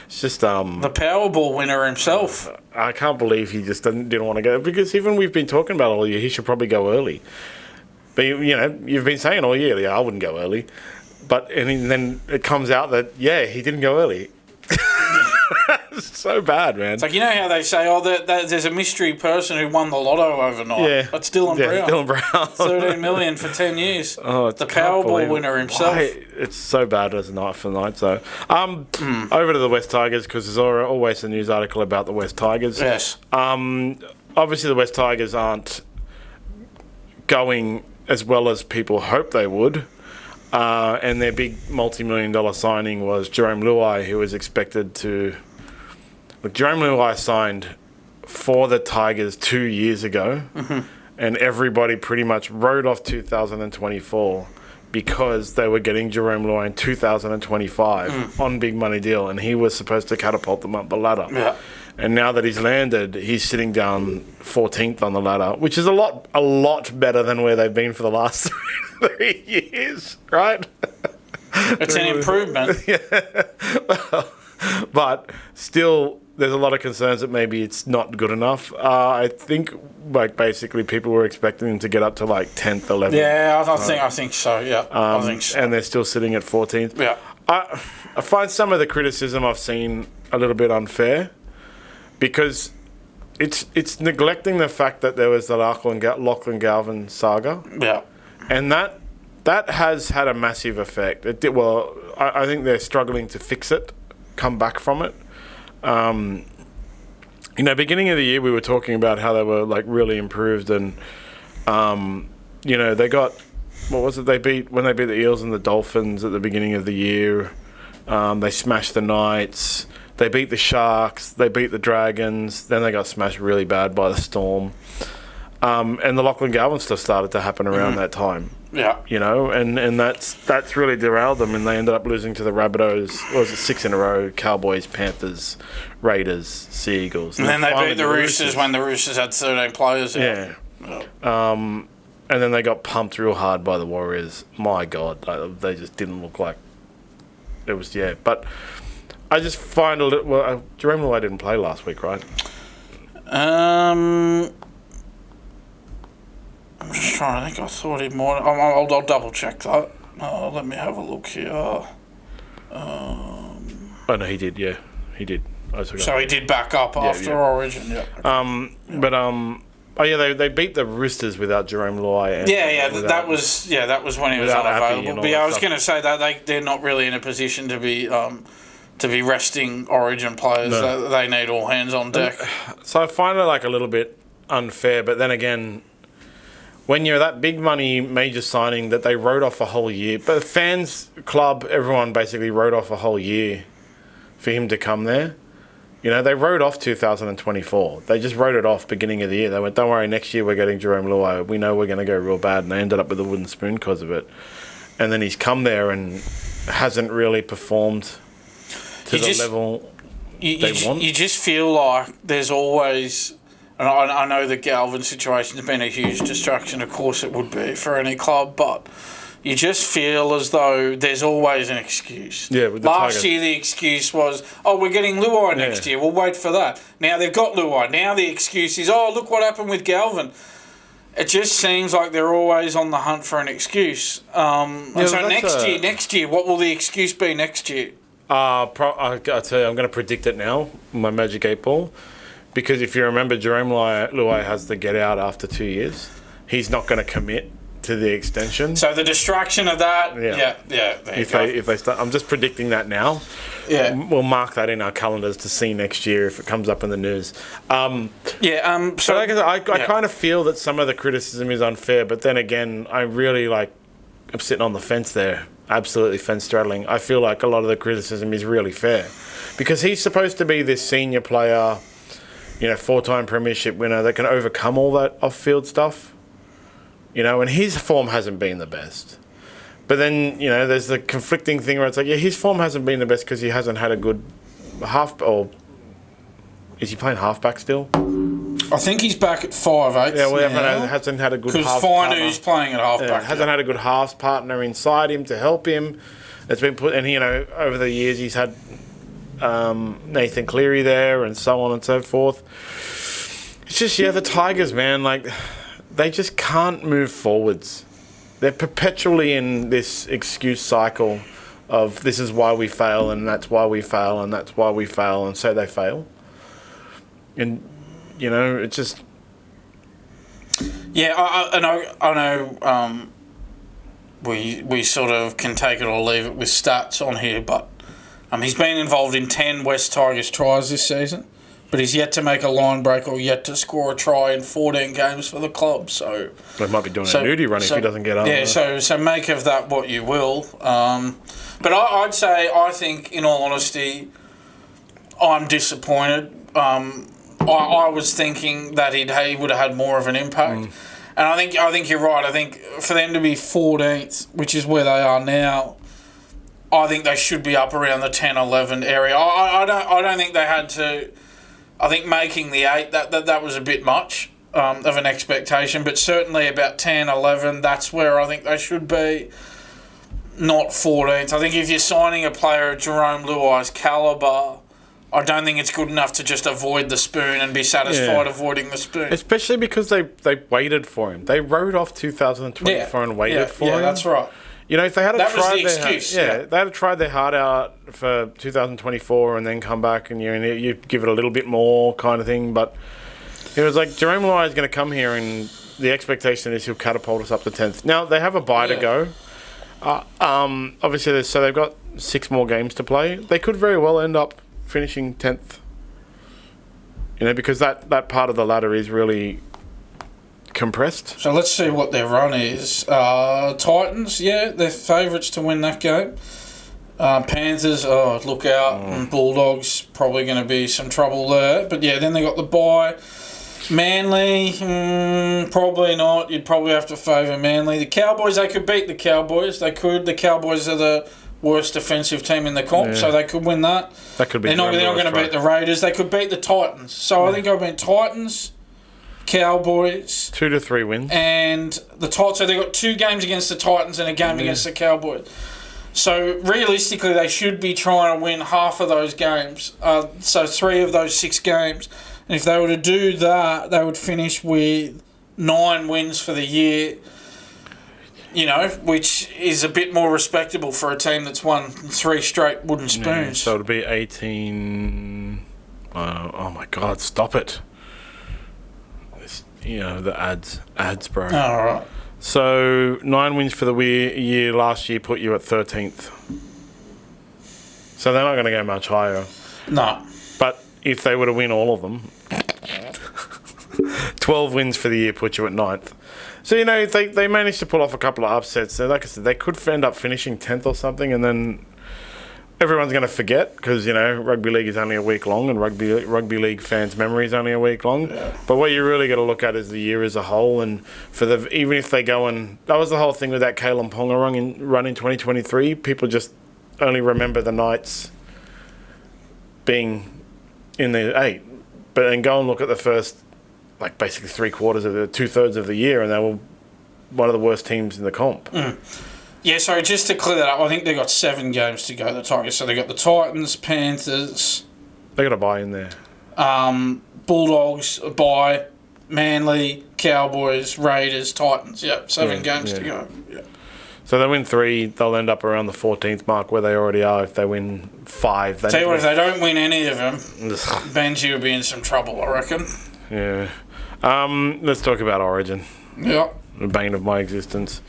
It's just the Powerball winner himself. I can't believe he just didn't want to go, because even we've been talking about all year, he should probably go early. But you've been saying all year, I wouldn't go early. But then it comes out that he didn't go early. It's so bad, man. It's like, you know how they say, there's a mystery person who won the lotto overnight. Yeah. That's Dylan Brown. Dylan Brown. $13 million for 10 years. Oh, the Powerball winner himself. It's so bad as a night for the night. So, over to the West Tigers, because there's always a news article about the West Tigers. Yes. Obviously, the West Tigers aren't going as well as people hope they would. And their big multi-million-dollar signing was Jarome Luai, who was expected to... Look, Jarome Luai signed for the Tigers 2 years ago, and everybody pretty much wrote off 2024 because they were getting Jarome Luai in 2025 on big money deal, and he was supposed to catapult them up the ladder. Yeah. And now that he's landed, he's sitting down 14th on the ladder, which is a lot better than where they've been for the last 3 years, right? It's an improvement. Yeah. Well, but still, there's a lot of concerns that maybe it's not good enough. I think, basically people were expecting them to get up to 10th, 11th. Yeah, I think so, yeah. I think so. And they're still sitting at 14th. Yeah. I find some of the criticism I've seen a little bit unfair, because it's neglecting the fact that there was the Lachlan Galvin saga. Yeah. And that has had a massive effect. I think they're struggling to fix it, come back from it. Beginning of the year, we were talking about how they were really improved, and they got, what was it? They beat the Eels and the Dolphins at the beginning of the year. They smashed the Knights. They beat the Sharks. They beat the Dragons. Then they got smashed really bad by the Storm. And the Lachlan Galvin stuff started to happen around that time. Yeah. And that's really derailed them, and they ended up losing to the Rabbitohs. What was it, 6 in a row? Cowboys, Panthers, Raiders, Sea Eagles. And then they beat the Roosters when the Roosters had 13 players. Yeah. And then they got pumped real hard by the Warriors. My God, they just didn't look like it was, But I just find a little... Well, Jarome Luai didn't play last week, right? I'm just trying to think. I thought he might... I'll double check that. Let me have a look here. Oh, no, he did, yeah. He did. So he did back up after Origin. Yeah. They beat the Roosters without Jarome Luai. That was when he was unavailable. But I was going to say that they're not really in a position to be resting Origin players. No. They need all hands on deck. So I find it like a little bit unfair, but then again, when you're that big money major signing that they wrote off a whole year, but the fans, club, everyone basically wrote off a whole year for him to come there. You know, they wrote off 2024. They just wrote it off beginning of the year. They went, don't worry, next year we're getting Jarome Luai. We know we're going to go real bad. And they ended up with a wooden spoon because of it. And then he's come there and hasn't really performed to the level they want. You just feel like there's always... And I know the Galvin situation has been a huge distraction. Of course it would be for any club. But... you just feel as though there's always an excuse. Yeah, with the Last year, the excuse was, we're getting Luai next year. We'll wait for that. Now they've got Luai. Now the excuse is, look what happened with Galvin. It just seems like they're always on the hunt for an excuse. So next year, what will the excuse be next year? I'll tell you, I'm going to predict it now, my Magic 8 Ball. Because if you remember, Jarome Luai has to get out after 2 years. He's not going to commit to the extension. So the distraction of that, If they start, I'm just predicting that now. Yeah, we'll mark that in our calendars to see next year if it comes up in the news. So I kind of feel that some of the criticism is unfair, but then again, I really I'm sitting on the fence there, absolutely fence straddling. I feel like a lot of the criticism is really fair because he's supposed to be this senior player, 4-time premiership winner that can overcome all that off-field stuff. And his form hasn't been the best. But then, there's the conflicting thing where it's like, his form hasn't been the best because he hasn't had a good or is he playing halfback still? I think he's back at 5'8". Yeah, hasn't had a good half partner. Because Finu's playing at halfback. Hasn't had a good half partner inside him to help him. It's been put, and over the years he's had Nathan Cleary there and so on and so forth. It's just, the Tigers, man, they just can't move forwards. They're perpetually in this excuse cycle of this is why we fail and that's why we fail and that's why we fail, and so they fail. And, it's just... Yeah, I know we sort of can take it or leave it with stats on here, but he's been involved in 10 West Tigers tries this season. But he's yet to make a line break or yet to score a try in 14 games for the club. So they might be doing a nudie run if he doesn't get up. Yeah, so make of that what you will. But I'd say, I think, in all honesty, I'm disappointed. I was thinking that he would have had more of an impact. And I think you're right. I think for them to be 14th, which is where they are now, I think they should be up around the 10-11 area. I don't think they had to... I think making the 8, that was a bit much of an expectation, but certainly about 10, 11, that's where I think they should be, not 14th. I think if you're signing a player of Jarome Luai's calibre, I don't think it's good enough to just avoid the spoon and be satisfied avoiding the spoon. Especially because they waited for him. They wrote off 2024 and waited for him. Yeah, that's right. If they had they had tried their heart out for 2024 and then come back and you give it a little bit more kind of thing, but it was like Jarome Luai is going to come here and the expectation is he'll catapult us up to 10th. Now they have a bye to go. Obviously, they've got 6 more games to play. They could very well end up finishing 10th. Because that part of the ladder is really compressed. So let's see what their run is. Titans, they're favourites to win that game. Panthers, look out. And Bulldogs, probably going to be some trouble there. But then they got the bye. Manly, probably not. You'd probably have to favour Manly. The Cowboys, they could beat the Cowboys. They could. The Cowboys are the worst defensive team in the comp, so they could win that. That could be. They're not going to beat the Raiders. They could beat the Titans. So I think I've been Titans, Cowboys, 2 to 3 wins, and the Titans. So they got 2 games against the Titans and a game against the Cowboys. So realistically, they should be trying to win half of those games. So 3 of those 6 games, and if they were to do that, they would finish with 9 wins for the year. Which is a bit more respectable for a team that's won 3 straight wooden spoons. So it'll be 18. Oh my God, stop it. The ads, bro. All right. So 9 wins for the year last year put you at 13th. So they're not going to go much higher. No. But if they were to win all of them, 12 wins for the year put you at 9th. So, they managed to pull off a couple of upsets. So, like I said, they could end up finishing 10th or something, and then everyone's going to forget because, rugby league is only a week long and rugby league fans' memory is only a week long. Yeah. But what you really got to look at is the year as a whole. And even if they go and... That was the whole thing with that Kalyn Ponga run in 2023. People just only remember the Knights being in the 8. But then go and look at the first, basically 2/3 of the year, and they were one of the worst teams in the comp. Yeah, so just to clear that up, I think they've got 7 games to go, the Tigers. So they've got the Titans, Panthers... They got a bye in there. Bulldogs, a bye, Manly, Cowboys, Raiders, Titans. Yep, 7 games to go. Yep. So they win 3, they'll end up around the 14th mark where they already are. If they win 5... Tell you what, if they don't win any of them, Benji will be in some trouble, I reckon. Yeah. Let's talk about Origin. Yeah. The bane of my existence.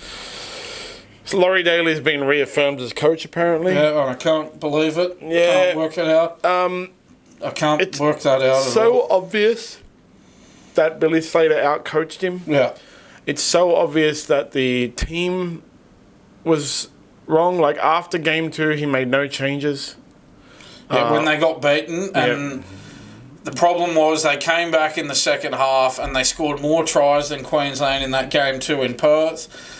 So Laurie Daley has been reaffirmed as coach, apparently. Yeah, I can't believe it. Yeah. Can't work it out. I can't work that out at all. It's so obvious that Billy Slater outcoached him. Yeah. It's so obvious that the team was wrong. After game 2, he made no changes. Yeah, when they got beaten, and the problem was they came back in the second half and they scored more tries than Queensland in that game 2 in Perth.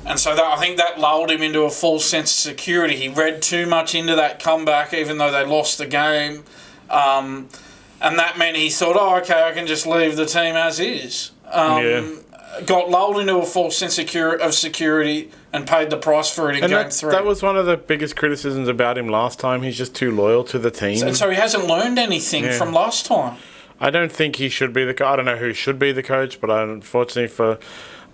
And so I think that lulled him into a false sense of security. He read too much into that comeback, even though they lost the game. And that meant he thought, okay, I can just leave the team as is. Got lulled into a false sense of security and paid the price for it in game 3. That was one of the biggest criticisms about him last time. He's just too loyal to the team. So he hasn't learned anything from last time. I don't think he should be the coach. I don't know who should be the coach, but unfortunately for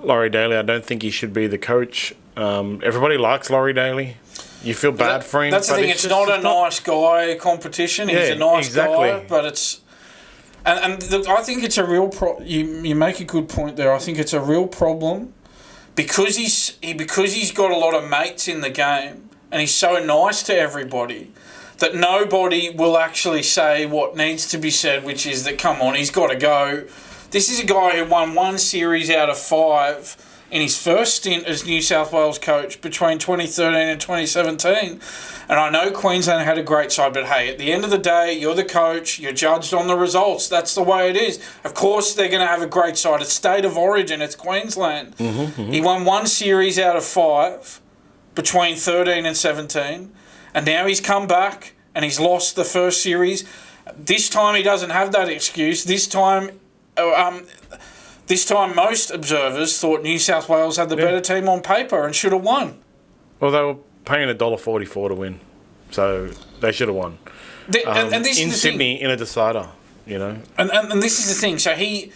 Laurie Daley, I don't think he should be the coach. Everybody likes Laurie Daley. You feel bad for him. That's the thing. It's not a nice guy competition. He's a nice guy, but it's... And look, I think it's a real you make a good point there. I think it's a real problem because he's got a lot of mates in the game and he's so nice to everybody that nobody will actually say what needs to be said, which is that, come on, he's got to go. This is a guy who won 1 series out of 5 in his first stint as New South Wales coach between 2013 and 2017. And I know Queensland had a great side, but hey, at the end of the day, you're the coach, you're judged on the results. That's the way it is. Of course they're going to have a great side. It's state of origin, it's Queensland. He won 1 series out of 5 between 13 and 17, and now he's come back and he's lost the first series. This time he doesn't have that excuse. This time most observers thought New South Wales had the better team on paper and should have won. Well, they were paying $1.44 to win, so they should have won. And this in is the Sydney, thing. in a decider, And this is the thing. So he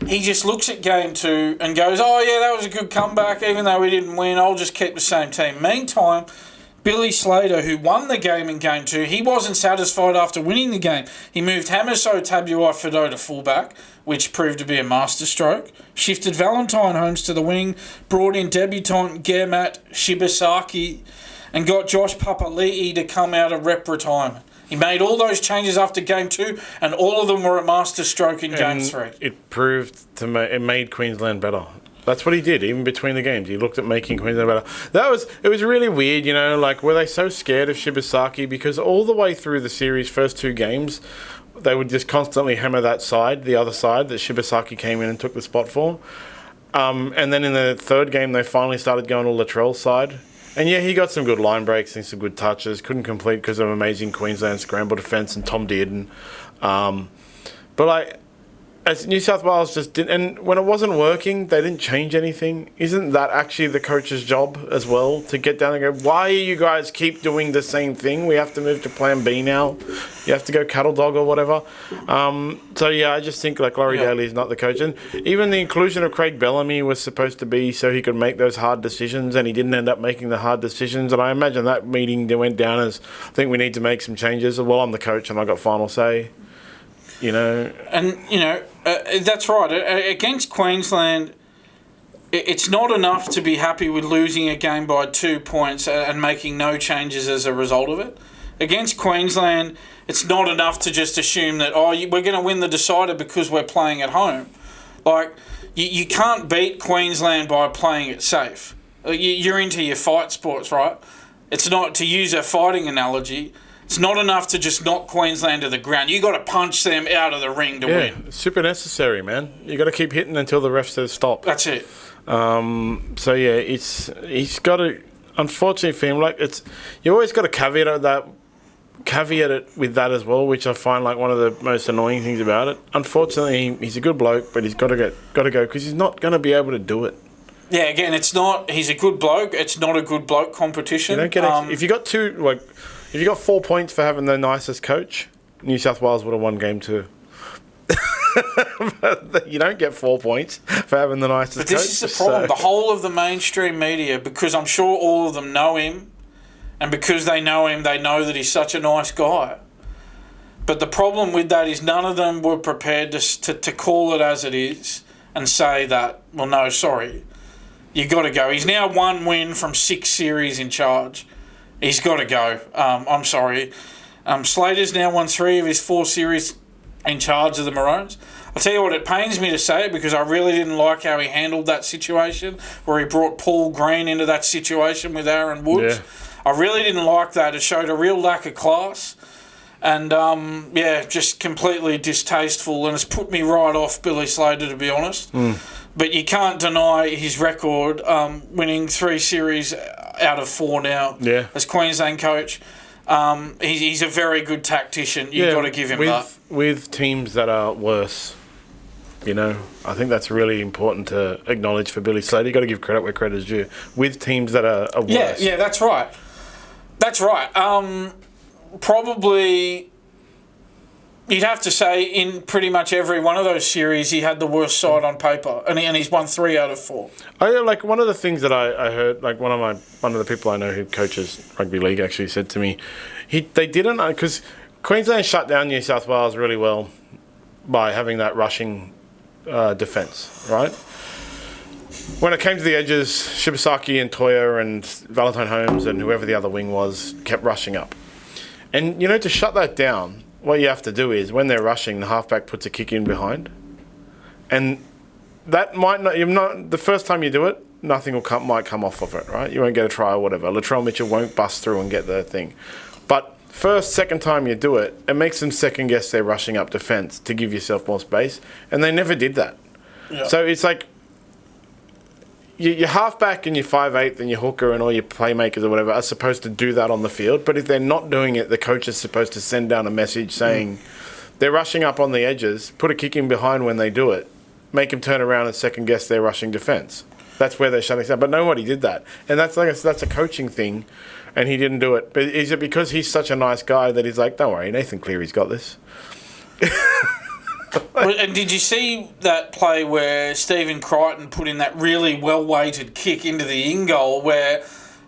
just looks at game 2 and goes, oh, yeah, that was a good comeback. Even though we didn't win, I'll just keep the same team. Meantime, Billy Slater, who won the game in game 2, he wasn't satisfied after winning the game. He moved Hamiso Tabuai-Fidow to fullback, which proved to be a masterstroke. Shifted Valentine Holmes to the wing, brought in debutant Germat Shibasaki, and got Josh Papali'i to come out of rep retirement. He made all those changes after game 2, and all of them were a masterstroke in game 3. It made Queensland better. That's what he did, even between the games. He looked at making Queensland better. It was really weird, were they so scared of Shibasaki? Because all the way through the series, first 2 games, they would just constantly hammer the other side that Shibasaki came in and took the spot for. And then in the 3rd game, they finally started going to Latrell's side. And yeah, he got some good line breaks and some good touches. Couldn't complete because of amazing Queensland scramble defence and Tom Dearden. As New South Wales just didn't, and when it wasn't working, they didn't change anything. Isn't that actually the coach's job as well, to get down and go, why you guys keep doing the same thing? We have to move to plan B now. You have to go cattle dog or whatever. I just think Laurie Daley is not the coach. And even the inclusion of Craig Bellamy was supposed to be so he could make those hard decisions, and he didn't end up making the hard decisions. And I imagine that meeting went down as, I think we need to make some changes. Well, I'm the coach and I got final say. you know. And, that's right. Against Queensland, it's not enough to be happy with losing a game by 2 points and making no changes as a result of it. Against Queensland, it's not enough to just assume that, we're going to win the decider because we're playing at home. Like, you can't beat Queensland by playing it safe. You're into your fight sports, right? It's not, to use a fighting analogy, it's not enough to just knock Queensland to the ground. You got to punch them out of the ring to win. Super necessary, man. You got to keep hitting until the ref says stop. That's it. He's got to. Unfortunately for him, you always got to caveat it with that as well, which I find like one of the most annoying things about it. Unfortunately, he's a good bloke, but he's got to go because he's not going to be able to do it. Yeah, again, it's not. He's a good bloke. It's not a good bloke competition. You don't get if you got if you got 4 points for having the nicest coach, New South Wales would have won game 2. But you don't get 4 points for having the nicest coach. But this is the problem. The whole of the mainstream media, because I'm sure all of them know him, and because they know him, they know that he's such a nice guy. But the problem with that is none of them were prepared to call it as it is and say that, well, no, sorry, you got to go. He's now 1 win from 6 series in charge. He's got to go. I'm sorry. Slater's now won 3 of his 4 series in charge of the Maroons. I'll tell you what, it pains me to say it because I really didn't like how he handled that situation where he brought Paul Green into that situation with Aaron Woods. Yeah. I really didn't like that. It showed a real lack of class and, just completely distasteful, and it's put me right off Billy Slater, to be honest. But you can't deny his record, winning 3 series out of 4 now as Queensland coach. He's a very good tactician. You've got to give him that. With teams that are worse, I think that's really important to acknowledge for Billy Slater. You've got to give credit where credit is due. With teams that are worse. Yeah, that's right. That's right. Probably, you'd have to say in pretty much every one of those series, he had the worst side on paper, and he's won 3 out of 4. One of the things that I heard, one of the people I know who coaches rugby league actually said to me, they didn't, because Queensland shut down New South Wales really well by having that rushing defence, right? When it came to the edges, Shibasaki and Toya and Valentine Holmes and whoever the other wing was kept rushing up. And, to shut that down, what you have to do is, when they're rushing, the halfback puts a kick in behind. And that might not, the first time you do it, nothing might come off of it, right? You won't get a try or whatever. Latrell Mitchell won't bust through and get the thing. But second time you do it, it makes them second guess their rushing up defence to give yourself more space. And they never did that. Yeah. So it's like, your halfback and your 5'8" and your hooker and all your playmakers or whatever are supposed to do that on the field. But if they're not doing it, the coach is supposed to send down a message saying they're rushing up on the edges, put a kick in behind when they do it, make them turn around and second guess their rushing defence. That's where they're shutting down. But nobody did that. And that's a coaching thing, and he didn't do it. But is it because he's such a nice guy that he's like, don't worry, Nathan Cleary's got this? And did you see that play where Stephen Crichton put in that really well-weighted kick into the in-goal where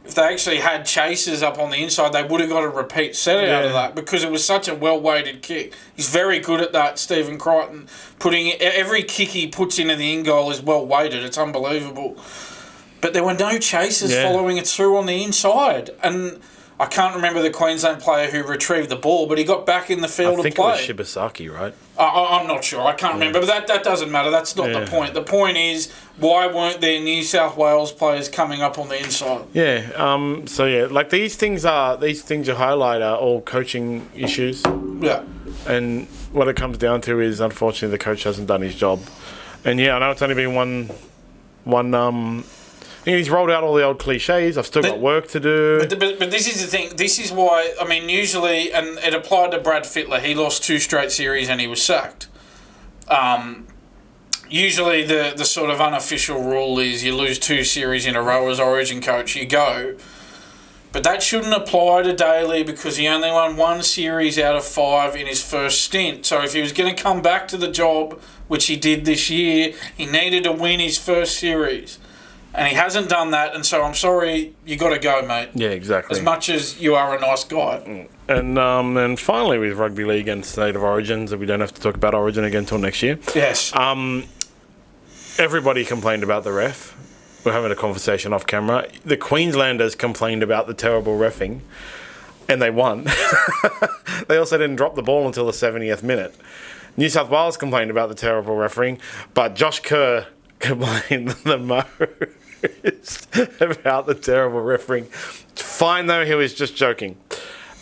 if they actually had chasers up on the inside, they would have got a repeat set out of that because it was such a well-weighted kick. He's very good at that, Stephen Crichton. Every kick he puts into the in-goal is well-weighted. It's unbelievable. But there were no chasers following it through on the inside. And I can't remember the Queensland player who retrieved the ball, but he got back in the field and played. I think it was Shibasaki, right? I'm not sure. I can't remember. But that doesn't matter. That's not the point. The point is, why weren't there New South Wales players coming up on the inside? Yeah. These things you highlight are all coaching issues. Yeah. And what it comes down to is, unfortunately, the coach hasn't done his job. And I know it's only been one. He's rolled out all the old cliches. I've still got work to do. But this is the thing. This is why, usually, and it applied to Brad Fittler, he lost 2 straight series and he was sacked. Usually the sort of unofficial rule is you lose 2 series in a row as Origin coach, you go. But that shouldn't apply to Daley because he only won 1 series out of 5 in his first stint. So if he was going to come back to the job, which he did this year, he needed to win his first series. And he hasn't done that, and so I'm sorry, you got to go, mate. Yeah, exactly. As much as you are a nice guy. And finally, with Rugby League and State of Origins, we don't have to talk about Origin again until next year. Yes. Everybody complained about the ref. We're having a conversation off camera. The Queenslanders complained about the terrible reffing, and they won. They also didn't drop the ball until the 70th minute. New South Wales complained about the terrible refereeing, but Josh Kerr complained the most about the terrible refereeing. Fine, though, he was just joking.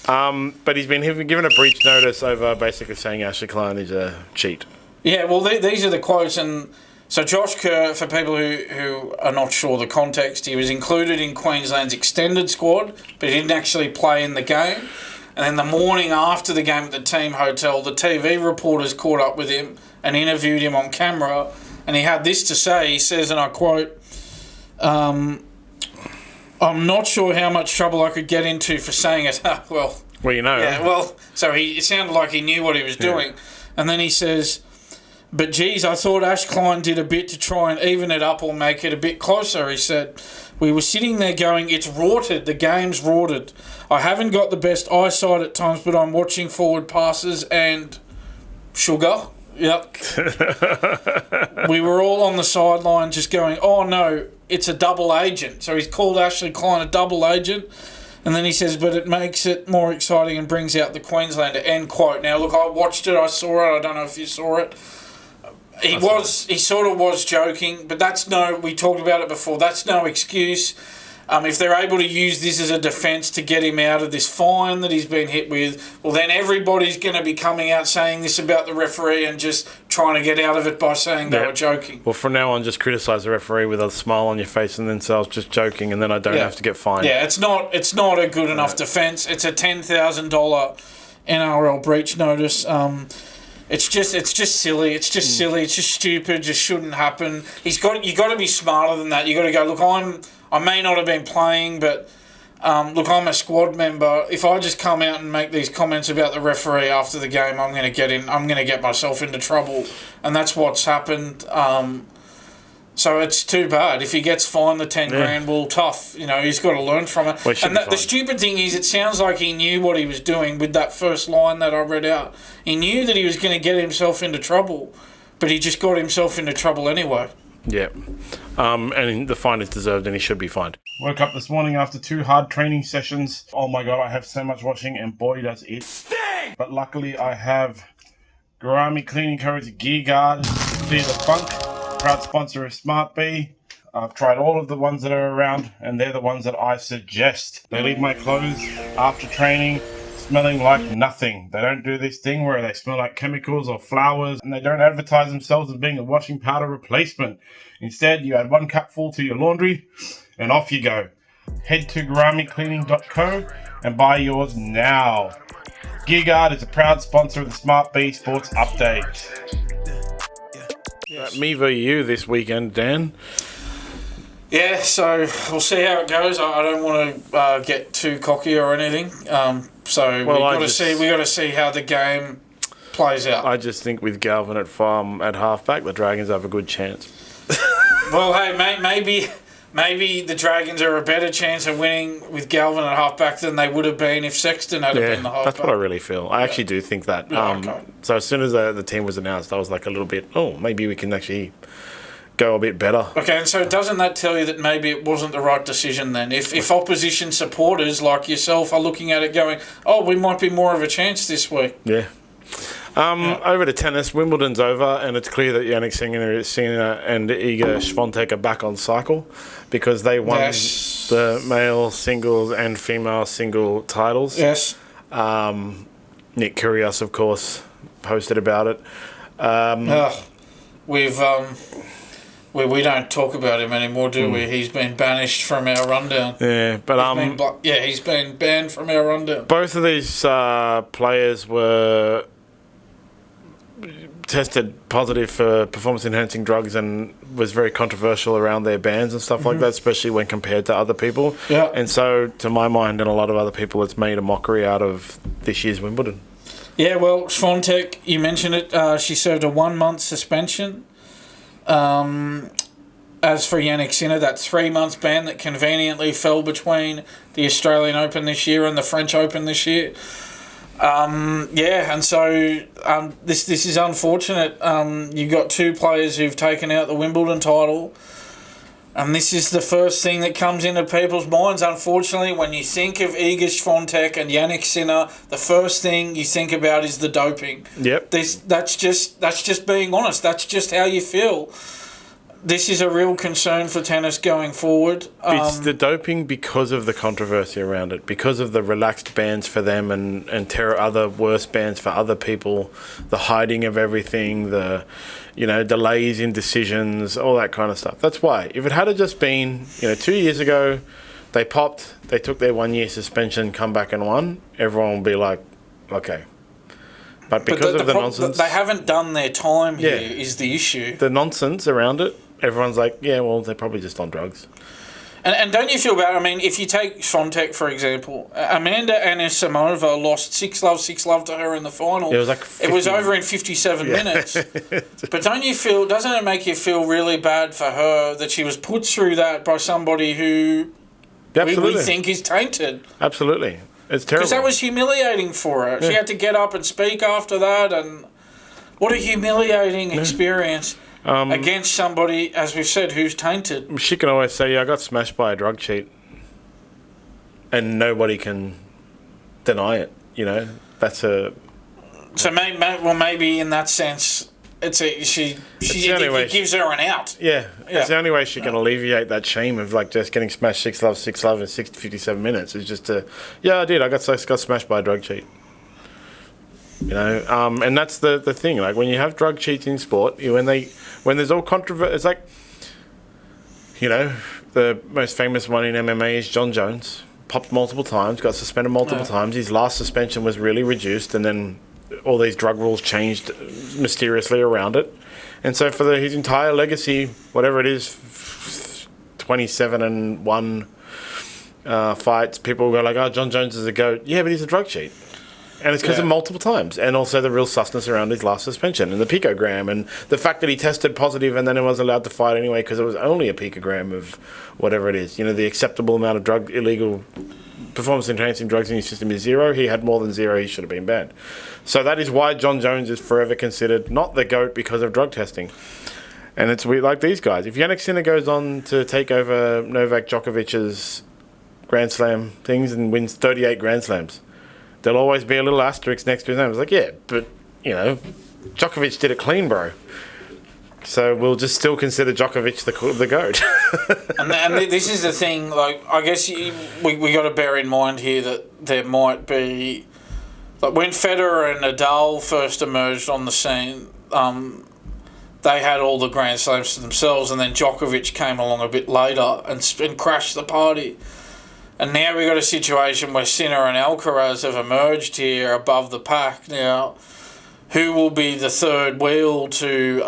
But he's been given a breach notice over basically saying Ashley Klein is a cheat. Yeah, well, these are the quotes. And so Josh Kerr, for people who are not sure the context, he was included in Queensland's extended squad, but he didn't actually play in the game. And then the morning after the game at the team hotel, the TV reporters caught up with him and interviewed him on camera. And he had this to say. He says, and I quote, I'm not sure how much trouble I could get into for saying it. Well, you know. Yeah, well, so it sounded like he knew what he was doing. Yeah. And then he says, but geez, I thought Ash Klein did a bit to try and even it up or make it a bit closer. He said, we were sitting there going, it's rorted, the game's rorted. I haven't got the best eyesight at times, but I'm watching forward passes and sugar. Yep. We were all on the sideline just going, oh no, it's a double agent. So he's called Ashley Klein a double agent. And then he says, but it makes it more exciting and brings out the Queenslander, end quote. Now, look, I watched it, I saw it, I don't know if you saw it. He sort of was joking, but we talked about it before, that's no excuse. If they're able to use this as a defence to get him out of this fine that he's been hit with, well, then everybody's going to be coming out saying this about the referee and just trying to get out of it by saying they were joking. Well, from now on, just criticise the referee with a smile on your face and then say I was just joking, and then I don't have to get fined. Yeah, it's not a good enough defence. It's a $10,000 NRL breach notice. It's just silly. It's just silly. It's just stupid. Just shouldn't happen. You got to be smarter than that. You got to go, look, I may not have been playing, but look, I'm a squad member. If I just come out and make these comments about the referee after the game, I'm going to get myself into trouble, and that's what's happened. So it's too bad. If he gets fined the 10 grand, well, tough. He's got to learn from it. Well, and the stupid thing is, it sounds like he knew what he was doing with that first line that I read out. He knew that he was going to get himself into trouble, but he just got himself into trouble anyway. Yeah. And the fine is deserved, and he should be fined. Woke up this morning after 2 hard training sessions. Oh my God, I have so much washing, and boy, does it sting! But luckily, I have Garame Cleaning Codes Gear Guard, Clear the Funk, proud sponsor of SmartB. I've tried all of the ones that are around, and they're the ones that I suggest. They leave my clothes after training smelling like nothing. They don't do this thing where they smell like chemicals or flowers, and they don't advertise themselves as being a washing powder replacement. Instead, you add 1 cupful to your laundry, and off you go. Head to garamecleaning.co and buy yours now. GearGuard is a proud sponsor of the SmartB Sports Update. Me v you this weekend, Dan. Yeah, so we'll see how it goes. I don't want to get too cocky or anything. So we got to see how the game plays out. I just think with Galvin at halfback, the Dragons have a good chance. Well, hey, maybe the Dragons are a better chance of winning with Galvin at halfback than they would have been if Sexton had been the halfback. That's what I really feel. I actually do think that. Okay. So as soon as the team was announced, I was like a little bit, maybe we can actually go a bit better. Okay, and so doesn't that tell you that maybe it wasn't the right decision then? If opposition supporters like yourself are looking at it going, we might be more of a chance this week. Yeah. Over to tennis, Wimbledon's over, and it's clear that Jannik Sinner and Iga Swiatek are back on cycle because they won the male singles and female single titles. Yes. Nick Kyrgios, of course, posted about it. We don't talk about him anymore, do we? He's been banished from our rundown. Yeah, but he's been banned from our rundown. Both of these players were tested positive for performance-enhancing drugs and was very controversial around their bans and stuff like that, especially when compared to other people. Yeah. And so, to my mind and a lot of other people, it's made a mockery out of this year's Wimbledon. Yeah, well, Swiatek, you mentioned it. She served a 1-month suspension. And as for Jannik Sinner, that 3-month ban that conveniently fell between the Australian Open this year and the French Open this year. And so this is unfortunate. You've got 2 players who've taken out the Wimbledon title, and this is the first thing that comes into people's minds. Unfortunately, when you think of Iga Swiatek and Jannik Sinner, the first thing you think about is the doping. Yep. That's just being honest. That's just how you feel. This is a real concern for tennis going forward. It's the doping because of the controversy around it, because of the relaxed bans for them and other worse bans for other people, the hiding of everything, the delays in decisions, all that kind of stuff. That's why. If it had just been 2 years ago, they popped, they took their 1-year suspension, come back and won, everyone would be like, okay. But because of the nonsense, they haven't done their time here. Is the issue. The nonsense around it. Everyone's like, yeah, well, they're probably just on drugs. And don't you feel bad? I mean, if you take Swiatek, for example, Amanda Anisimova lost 6-love to her in the final. It was like it was over in 57 minutes. But doesn't it make you feel really bad for her that she was put through that by somebody who we think is tainted? Absolutely. It's terrible. Because that was humiliating for her. Yeah. She had to get up and speak after that, and what a humiliating experience. Against somebody, as we've said, who's tainted. She can always say, I got smashed by a drug cheat. And nobody can deny it, That's a... So maybe in that sense, it gives her an out. Yeah. It's the only way she can alleviate that shame of just getting smashed 6-love in 57 minutes is just to, I did. I got smashed by a drug cheat. And that's the thing. Like when you have drug cheats in sport, when there's all controversy, it's like, the most famous one in MMA is John Jones. Popped multiple times, got suspended multiple times. His last suspension was really reduced, and then all these drug rules changed mysteriously around it. And so for his entire legacy, whatever it is, 27-1 fights, people go like, oh, John Jones is a GOAT. Yeah, but he's a drug cheat. And it's because of multiple times. And also the real susness around his last suspension and the picogram and the fact that he tested positive and then he was allowed to fight anyway because it was only a picogram of whatever it is. The acceptable amount of illegal performance-enhancing drugs in his system is 0. He had more than 0. He should have been banned. So that is why John Jones is forever considered not the GOAT because of drug testing. And it's weird, like these guys. If Jannik Sinner goes on to take over Novak Djokovic's Grand Slam things and wins 38 Grand Slams, there'll always be a little asterisk next to his name. It's like, yeah, but, Djokovic did it clean, bro. So we'll just still consider Djokovic the GOAT. and this is the thing, I guess we got to bear in mind here that there might be... when Federer and Nadal first emerged on the scene, they had all the Grand Slams to themselves, and then Djokovic came along a bit later and crashed the party. And now we've got a situation where Sinner and Alcaraz have emerged here above the pack. Now, who will be the third wheel to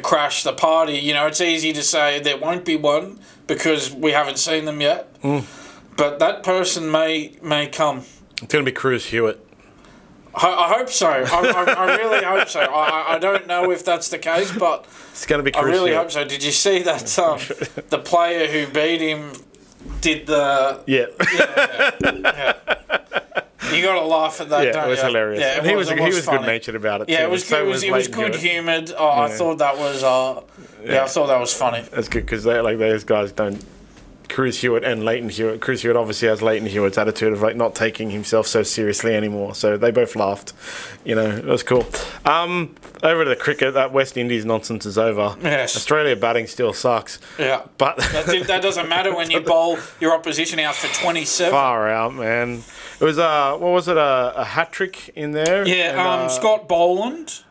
crash the party? It's easy to say there won't be one because we haven't seen them yet. But that person may come. It's going to be Cruz Hewitt. I hope so. I really hope so. I don't know if that's the case, but it's going to be Cruz I really Hewitt. hope so. Did you see that the player who beat him did the... Yeah. You got to laugh at that, don't you? It was hilarious. Yeah, he was good-natured about it, too. Yeah, it was good-humoured. I thought that was... I thought that was funny. That's good, because those guys don't... Cruz Hewitt and Leighton Hewitt. Cruz Hewitt obviously has Leighton Hewitt's attitude of not taking himself so seriously anymore. So they both laughed. It was cool. Over to the cricket. That West Indies nonsense is over. Yes. Australia batting still sucks. Yeah. But that doesn't matter when you bowl your opposition out for 27. Far out, man. It was a hat trick in there? Yeah. Scott Boland.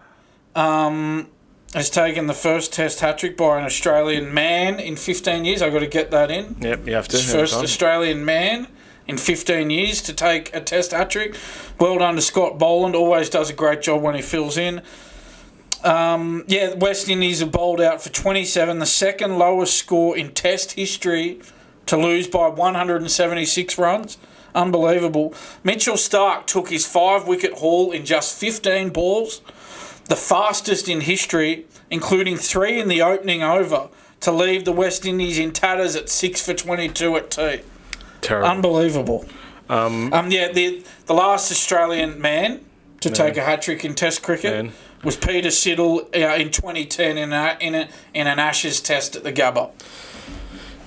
Has taken the first Test hat-trick by an Australian man in 15 years. I've got to get that in. Yep, you have to. First Australian man in 15 years to take a Test hat-trick. Well done to Scott Boland. Always does a great job when he fills in. West Indies have bowled out for 27, the second lowest score in Test history to lose by 176 runs. Unbelievable. Mitchell Starc took his 5-wicket haul in just 15 balls. the fastest in history, including 3 in the opening over, to leave the West Indies in tatters at 6 for 22 at tea. Terrible. Unbelievable. The last Australian man to take a hat-trick in Test cricket was Peter Siddle in 2010 in an Ashes Test at the Gabba.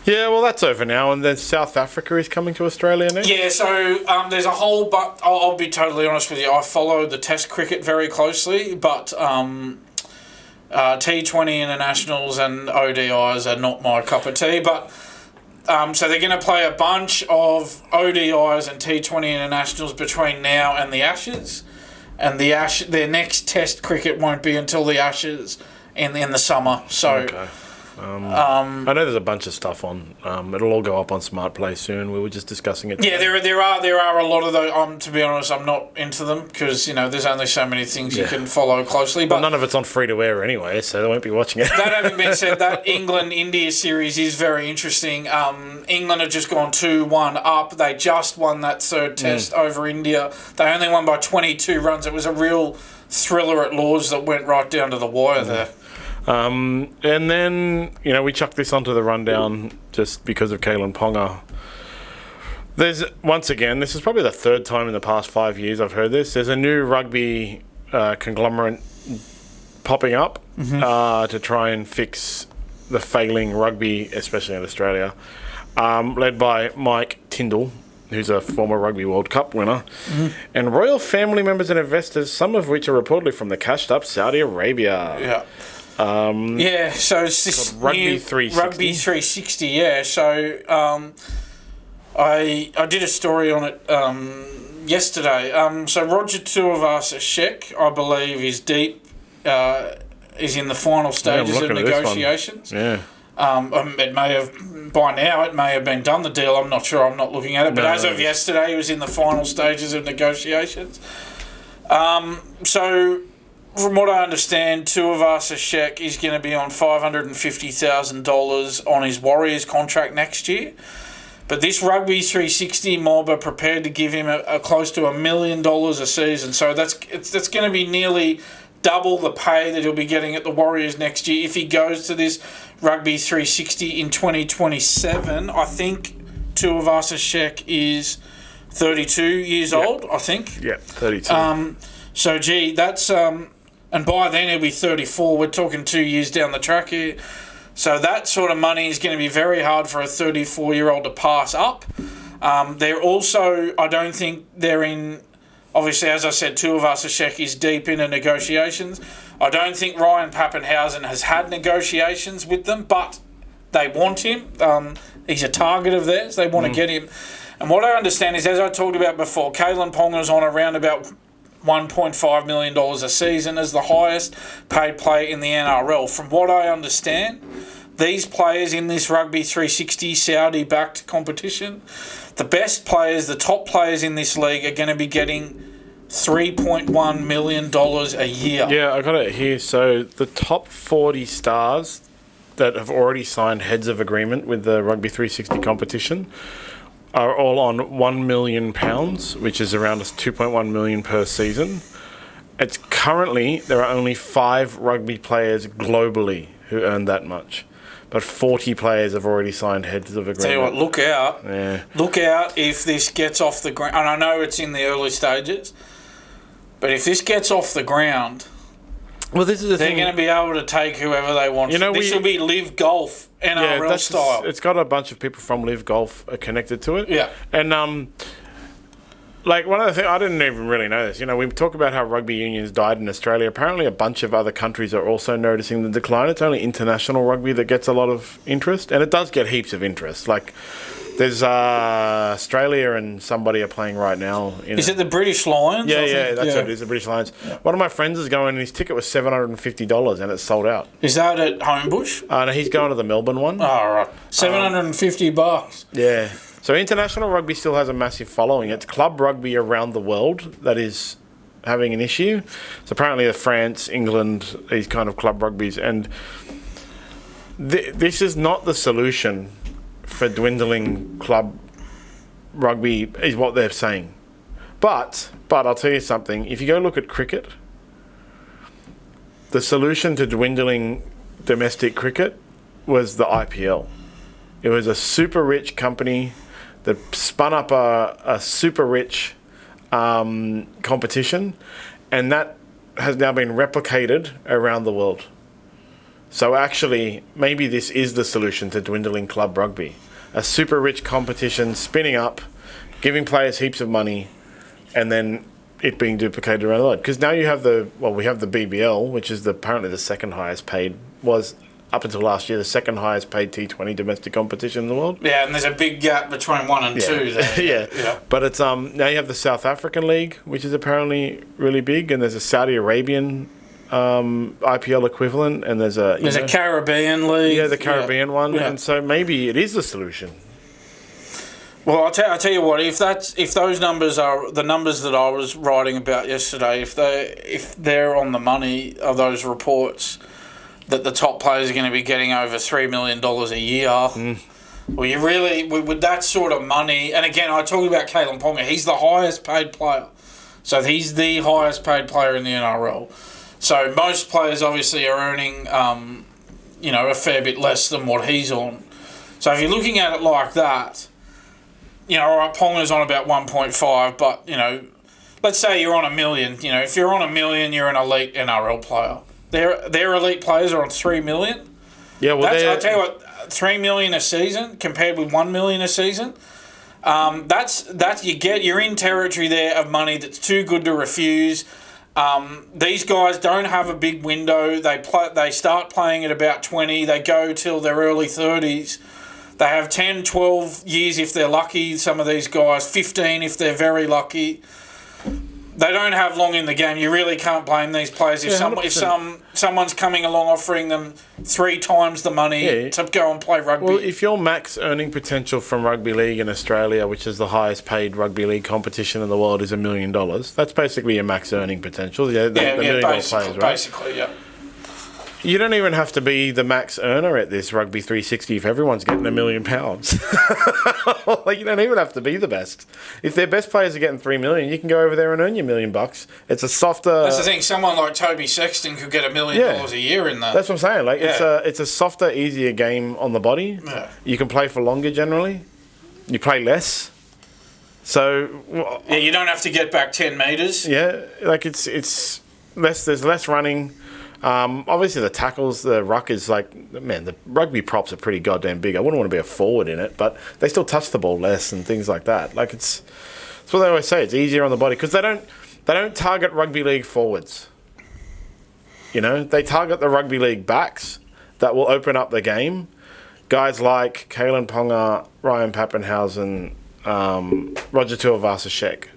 Yeah, well, that's over now, and then South Africa is coming to Australia next. Yeah, so there's a whole... But I'll be totally honest with you. I follow the Test cricket very closely, but T20 internationals and ODIs are not my cup of tea. But so they're going to play a bunch of ODIs and T20 internationals between now and the Ashes, and their next Test cricket won't be until the Ashes in the summer. So. Okay. I know there's a bunch of stuff on. It'll all go up on Smart Play soon. We were just discussing it. Yeah, there are a lot of those. To be honest, I'm not into them because there's only so many things you can follow closely. But none of it's on free to air anyway, so they won't be watching it. That having been said, that England-India series is very interesting. England have just gone 2-1 up. They just won that third Test over India. They only won by 22 runs. It was a real thriller at Lords that went right down to the wire there. And then, we chucked this onto the rundown just because of Kalen Ponga. There's, once again, this is probably the third time in the past 5 years I've heard this. There's a new rugby conglomerate popping up to try and fix the failing rugby, especially in Australia, led by Mike Tindall, who's a former Rugby World Cup winner, and royal family members and investors, some of which are reportedly from the cashed-up Saudi Arabia. Yeah. So it's this Rugby 360. Rugby 360, yeah. So I did a story on it yesterday. So Roger Tuivasa-Sheck, I believe, is in the final stages of negotiations. Yeah. It may have, by now, it may have been done, the deal. I'm not sure. I'm not looking at it. But as of yesterday, he was in the final stages of negotiations. So... From what I understand, Tuivasa-Sheck is going to be on $550,000 on his Warriors contract next year. But this Rugby 360 mob are prepared to give him a close to $1 million a season. So that's going to be nearly double the pay that he'll be getting at the Warriors next year if he goes to this Rugby 360 in 2027. I think Tuivasa-Sheck is 32 years old, I think. Yeah, 32. So, that's... and by then he'll be 34. We're talking 2 years down the track here. So that sort of money is going to be very hard for a 34-year-old to pass up. They're also, I don't think they're in... Obviously, as I said, Tuivasa-Sheck is deep into negotiations. I don't think Ryan Pappenhausen has had negotiations with them, but they want him. He's a target of theirs. They want to get him. And what I understand is, as I talked about before, Kalen Ponga's on around about $1.5 million a season as the highest paid player in the NRL. From what I understand, these players in this Rugby 360 Saudi-backed competition, the best players, the top players in this league are going to be getting $3.1 million a year. Yeah, I got it here. So the top 40 stars that have already signed heads of agreement with the Rugby 360 competition are all on £1 million, which is around $2.1 million per season. It's currently, there are only 5 rugby players globally who earn that much. But 40 players have already signed heads of agreement. Tell you what, look out. Yeah. Look out if this gets off the ground. And I know it's in the early stages, but if this gets off the ground... Well, this is the thing. They're going to be able to take whoever they want. This will be Live Golf NRL style. It's got a bunch of people from Live Golf connected to it. Yeah. And, one of the things, I didn't even really know this. We talk about how rugby unions died in Australia. Apparently, a bunch of other countries are also noticing the decline. It's only international rugby that gets a lot of interest. And it does get heaps of interest. There's Australia and somebody are playing right now. Is it the British Lions? Yeah, that's what it is, the British Lions. Yeah. One of my friends is going and his ticket was $750 and it's sold out. Is that at Homebush? No, he's going to the Melbourne one. Oh, right. $750. Yeah. So international rugby still has a massive following. It's club rugby around the world that is having an issue. So apparently France, England, these kind of club rugbies. And this is not the solution for dwindling club rugby, is what they're saying. But I'll tell you something. If you go look at cricket, the solution to dwindling domestic cricket was the IPL. It was a super rich company that spun up a super rich competition, and that has now been replicated around the world. So actually, maybe this is the solution to dwindling club rugby. A super rich competition spinning up, giving players heaps of money, and then it being duplicated around the world. Because now you have we have the BBL, which is apparently the second highest paid, was up until last year the second highest paid T20 domestic competition in the world. Yeah, and there's a big gap between 1 and 2 there. Yeah. But it's now you have the South African League, which is apparently really big, and there's a Saudi Arabian IPL equivalent, and there's a Caribbean League. Yeah, the Caribbean one, Yeah. and so maybe it is the solution. Well, I'll tell you what. If those numbers are the numbers that I was writing about yesterday, if they're on the money of those reports, that the top players are going to be getting over $3 million a year. Well, you really with that sort of money, and again, I talk about Kalyn Ponga. He's the highest paid player, so he's the highest paid player in the NRL. So most players obviously are earning, a fair bit less than what he's on. So if you're looking at it like that, all right, Ponga's on about 1.5, but let's say you're on $1 million. If you're on $1 million, you're an elite NRL player. Their elite players are on $3 million. Yeah, well, I'll tell you what, $3 million a season compared with $1 million a season. You're in territory there of money that's too good to refuse. These guys don't have a big window. They start playing at about 20. They go till their early 30s. They have 10, 12 years if they're lucky. Some of these guys, 15 if they're very lucky. They don't have long in the game. You really can't blame these players if someone's coming along offering them 3 times the money to go and play rugby. Well, if your max earning potential from rugby league in Australia, which is the highest paid rugby league competition in the world, is $1 million, that's basically your max earning potential. The $1 million players, right? Basically, yeah. You don't even have to be the max earner at this Rugby 360 if everyone's getting £1 million. You don't even have to be the best. If their best players are getting $3 million, you can go over there and earn your $1 million. It's a softer. That's the thing. Someone like Toby Sexton could get $1 million a year in that. That's what I'm saying. It's a softer, easier game on the body. Yeah. You can play for longer generally. You play less. So you don't have to get back 10 metres. Yeah, it's less. There's less running. Obviously, the tackles, the ruck is the rugby props are pretty goddamn big. I wouldn't want to be a forward in it, but they still touch the ball less and things like that. That's what they always say. It's easier on the body because they don't target rugby league forwards. They target the rugby league backs that will open up the game. Guys like Kalyn Ponga, Ryan Papenhuyzen, Roger Tuivasa-Sheck.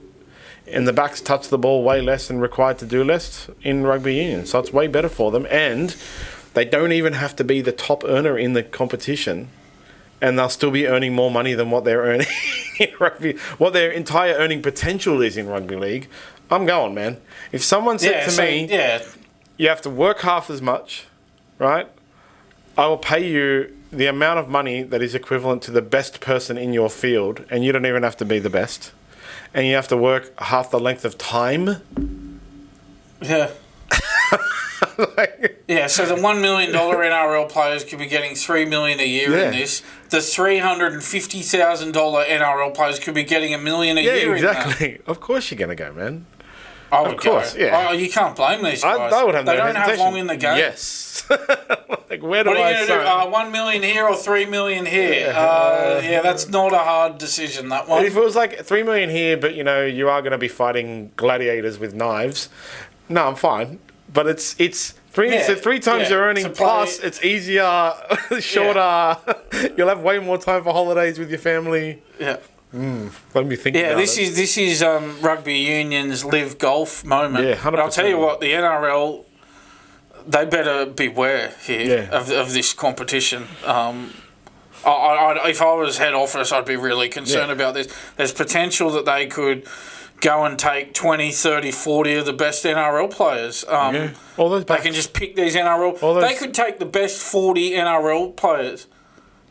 And the backs touch the ball way less and required to do less in rugby union. So it's way better for them. And they don't even have to be the top earner in the competition. And they'll still be earning more money than what they're earning in rugby. What their entire earning potential is in rugby league. I'm going, man. If someone said to me, you have to work half as much, right? I will pay you the amount of money that is equivalent to the best person in your field. And you don't even have to be the best. And you have to work half the length of time. Yeah. So the $1 million NRL players could be getting $3 million a year in this. The $350,000 NRL players could be getting $1 million a year in that. Exactly. Of course you're going to go, man. I would go. Yeah. You can't blame these guys. I would have they don't have long in the game. Yes. Where do what are you going to do? $1 million here or $3 million here? That's not a hard decision, that one. If it was like $3 million here, but you are going to be fighting gladiators with knives, no, I'm fine. But it's three times your earning plus it's easier, shorter. You'll have way more time for holidays with your family. Yeah. Let me think. This is rugby union's live golf moment. Yeah, 100%. But I'll tell you what, the NRL, they better beware here of this competition. If I was head office, I'd be really concerned about this. There's potential that they could go and take 20, 30, 40 of the best NRL players. All those they can just pick these NRL. They could take the best 40 NRL players.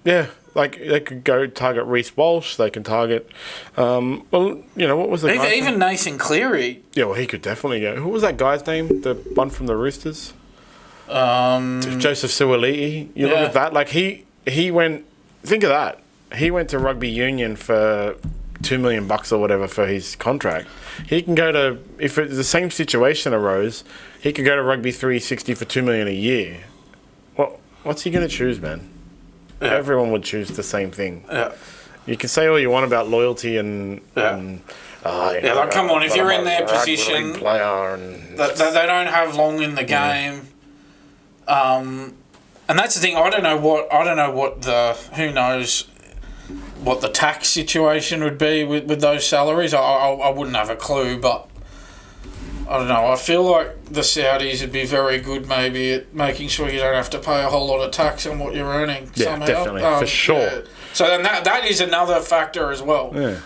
Yeah. They could go target Reece Walsh. They can target, what was the guy? Even Nathan Cleary. Yeah, well, he could definitely go. Who was that guy's name? The one from the Roosters? Joseph Suaalii. You look at that. Like he went. Think of that. He went to rugby union for $2 million or whatever for his contract. He can go to, if the same situation arose, he could go to Rugby 360 for $2 million a year. Well, what's he going to choose, man? Yeah. Everyone would choose the same thing. Yeah. You can say all you want about loyalty and like, come on, if you're in their position, player they don't have long in the game. And that's the thing. I don't know who knows what the tax situation would be with those salaries. I wouldn't have a clue, but I don't know. I feel like the Saudis would be very good maybe at making sure you don't have to pay a whole lot of tax on what you're earning. Yeah, somehow. definitely, for sure. Yeah. So then that is another factor as well. Yeah.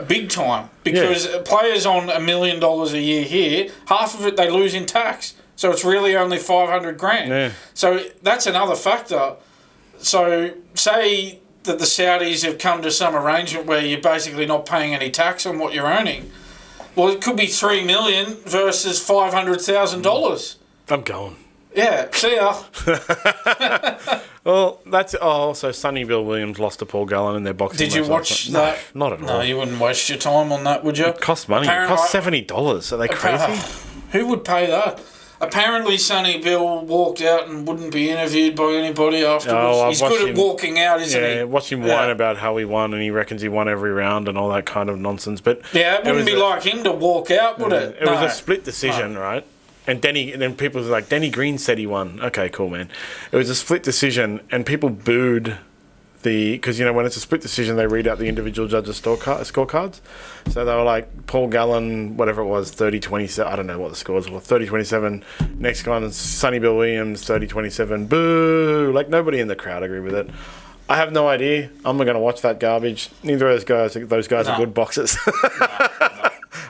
Big time. Because players on $1 million a year here, half of it they lose in tax. So it's really only $500,000. Yeah. So that's another factor. So say that the Saudis have come to some arrangement where you're basically not paying any tax on what you're earning. Well, it could be $3 million versus $500,000. I'm going. Yeah, see ya. Well, that's so Sonny Bill Williams lost to Paul Gallen in their boxing. Did you watch that? No, not at all. No, you wouldn't waste your time on that, would you? It costs money. It costs $70. Are they crazy? Who would pay that? Apparently, Sonny Bill walked out and wouldn't be interviewed by anybody afterwards. He's good at walking out, isn't he? Yeah, watch him whine about how he won and he reckons he won every round and all that kind of nonsense. But yeah, it wouldn't be like him to walk out, would it? It was a split decision, right? And then people were like, Denny Green said he won. Okay, cool, man. It was a split decision, and people booed because, when it's a split decision, they read out the individual judges' scorecards. So they were like, Paul Gallen, whatever it was, 30-27. I don't know what the scores were. 30-27. Next one, Sonny Bill Williams, 30-27. Boo! Like, nobody in the crowd agreed with it. I have no idea. I'm not going to watch that garbage. Neither of those guys are good boxers.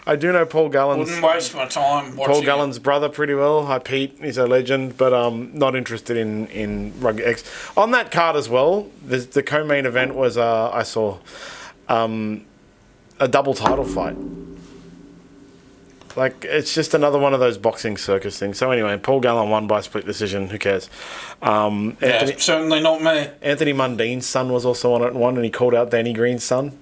I do know Paul Gallen's... Wouldn't waste my time watching Paul Gallen's brother pretty well. Hi, Pete. He's a legend, but not interested in Rugby X. On that card as well, the co-main event was, I saw, a double title fight. Like, it's just another one of those boxing circus things. So anyway, Paul Gallen won by split decision. Who cares? Certainly not me. Anthony Mundine's son was also on it and won, and he called out Danny Green's son.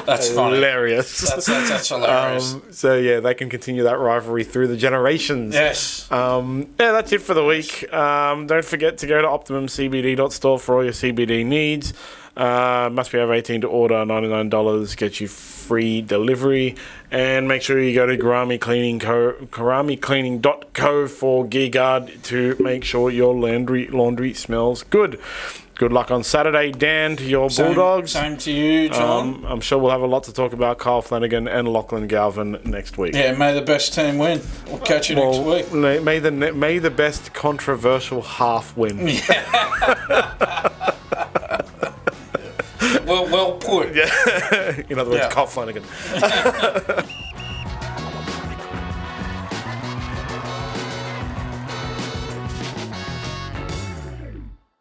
That's funny. Hilarious. That's hilarious. So, yeah, they can continue that rivalry through the generations. Yes. That's it for the week. Don't forget to go to OptimumCBD.store for all your CBD needs. Must be over 18 to order. $99 gets you free delivery. And make sure you go to GarameCleaning.co for Gear Guard to make sure your laundry smells good. Good luck on Saturday, Dan, to your Bulldogs. Same to you, John. I'm sure we'll have a lot to talk about Kyle Flanagan and Lachlan Galvin next week. Yeah, may the best team win. We'll catch you next week. May the best controversial half win. Yeah. well put. Yeah. In other words, Kyle Flanagan.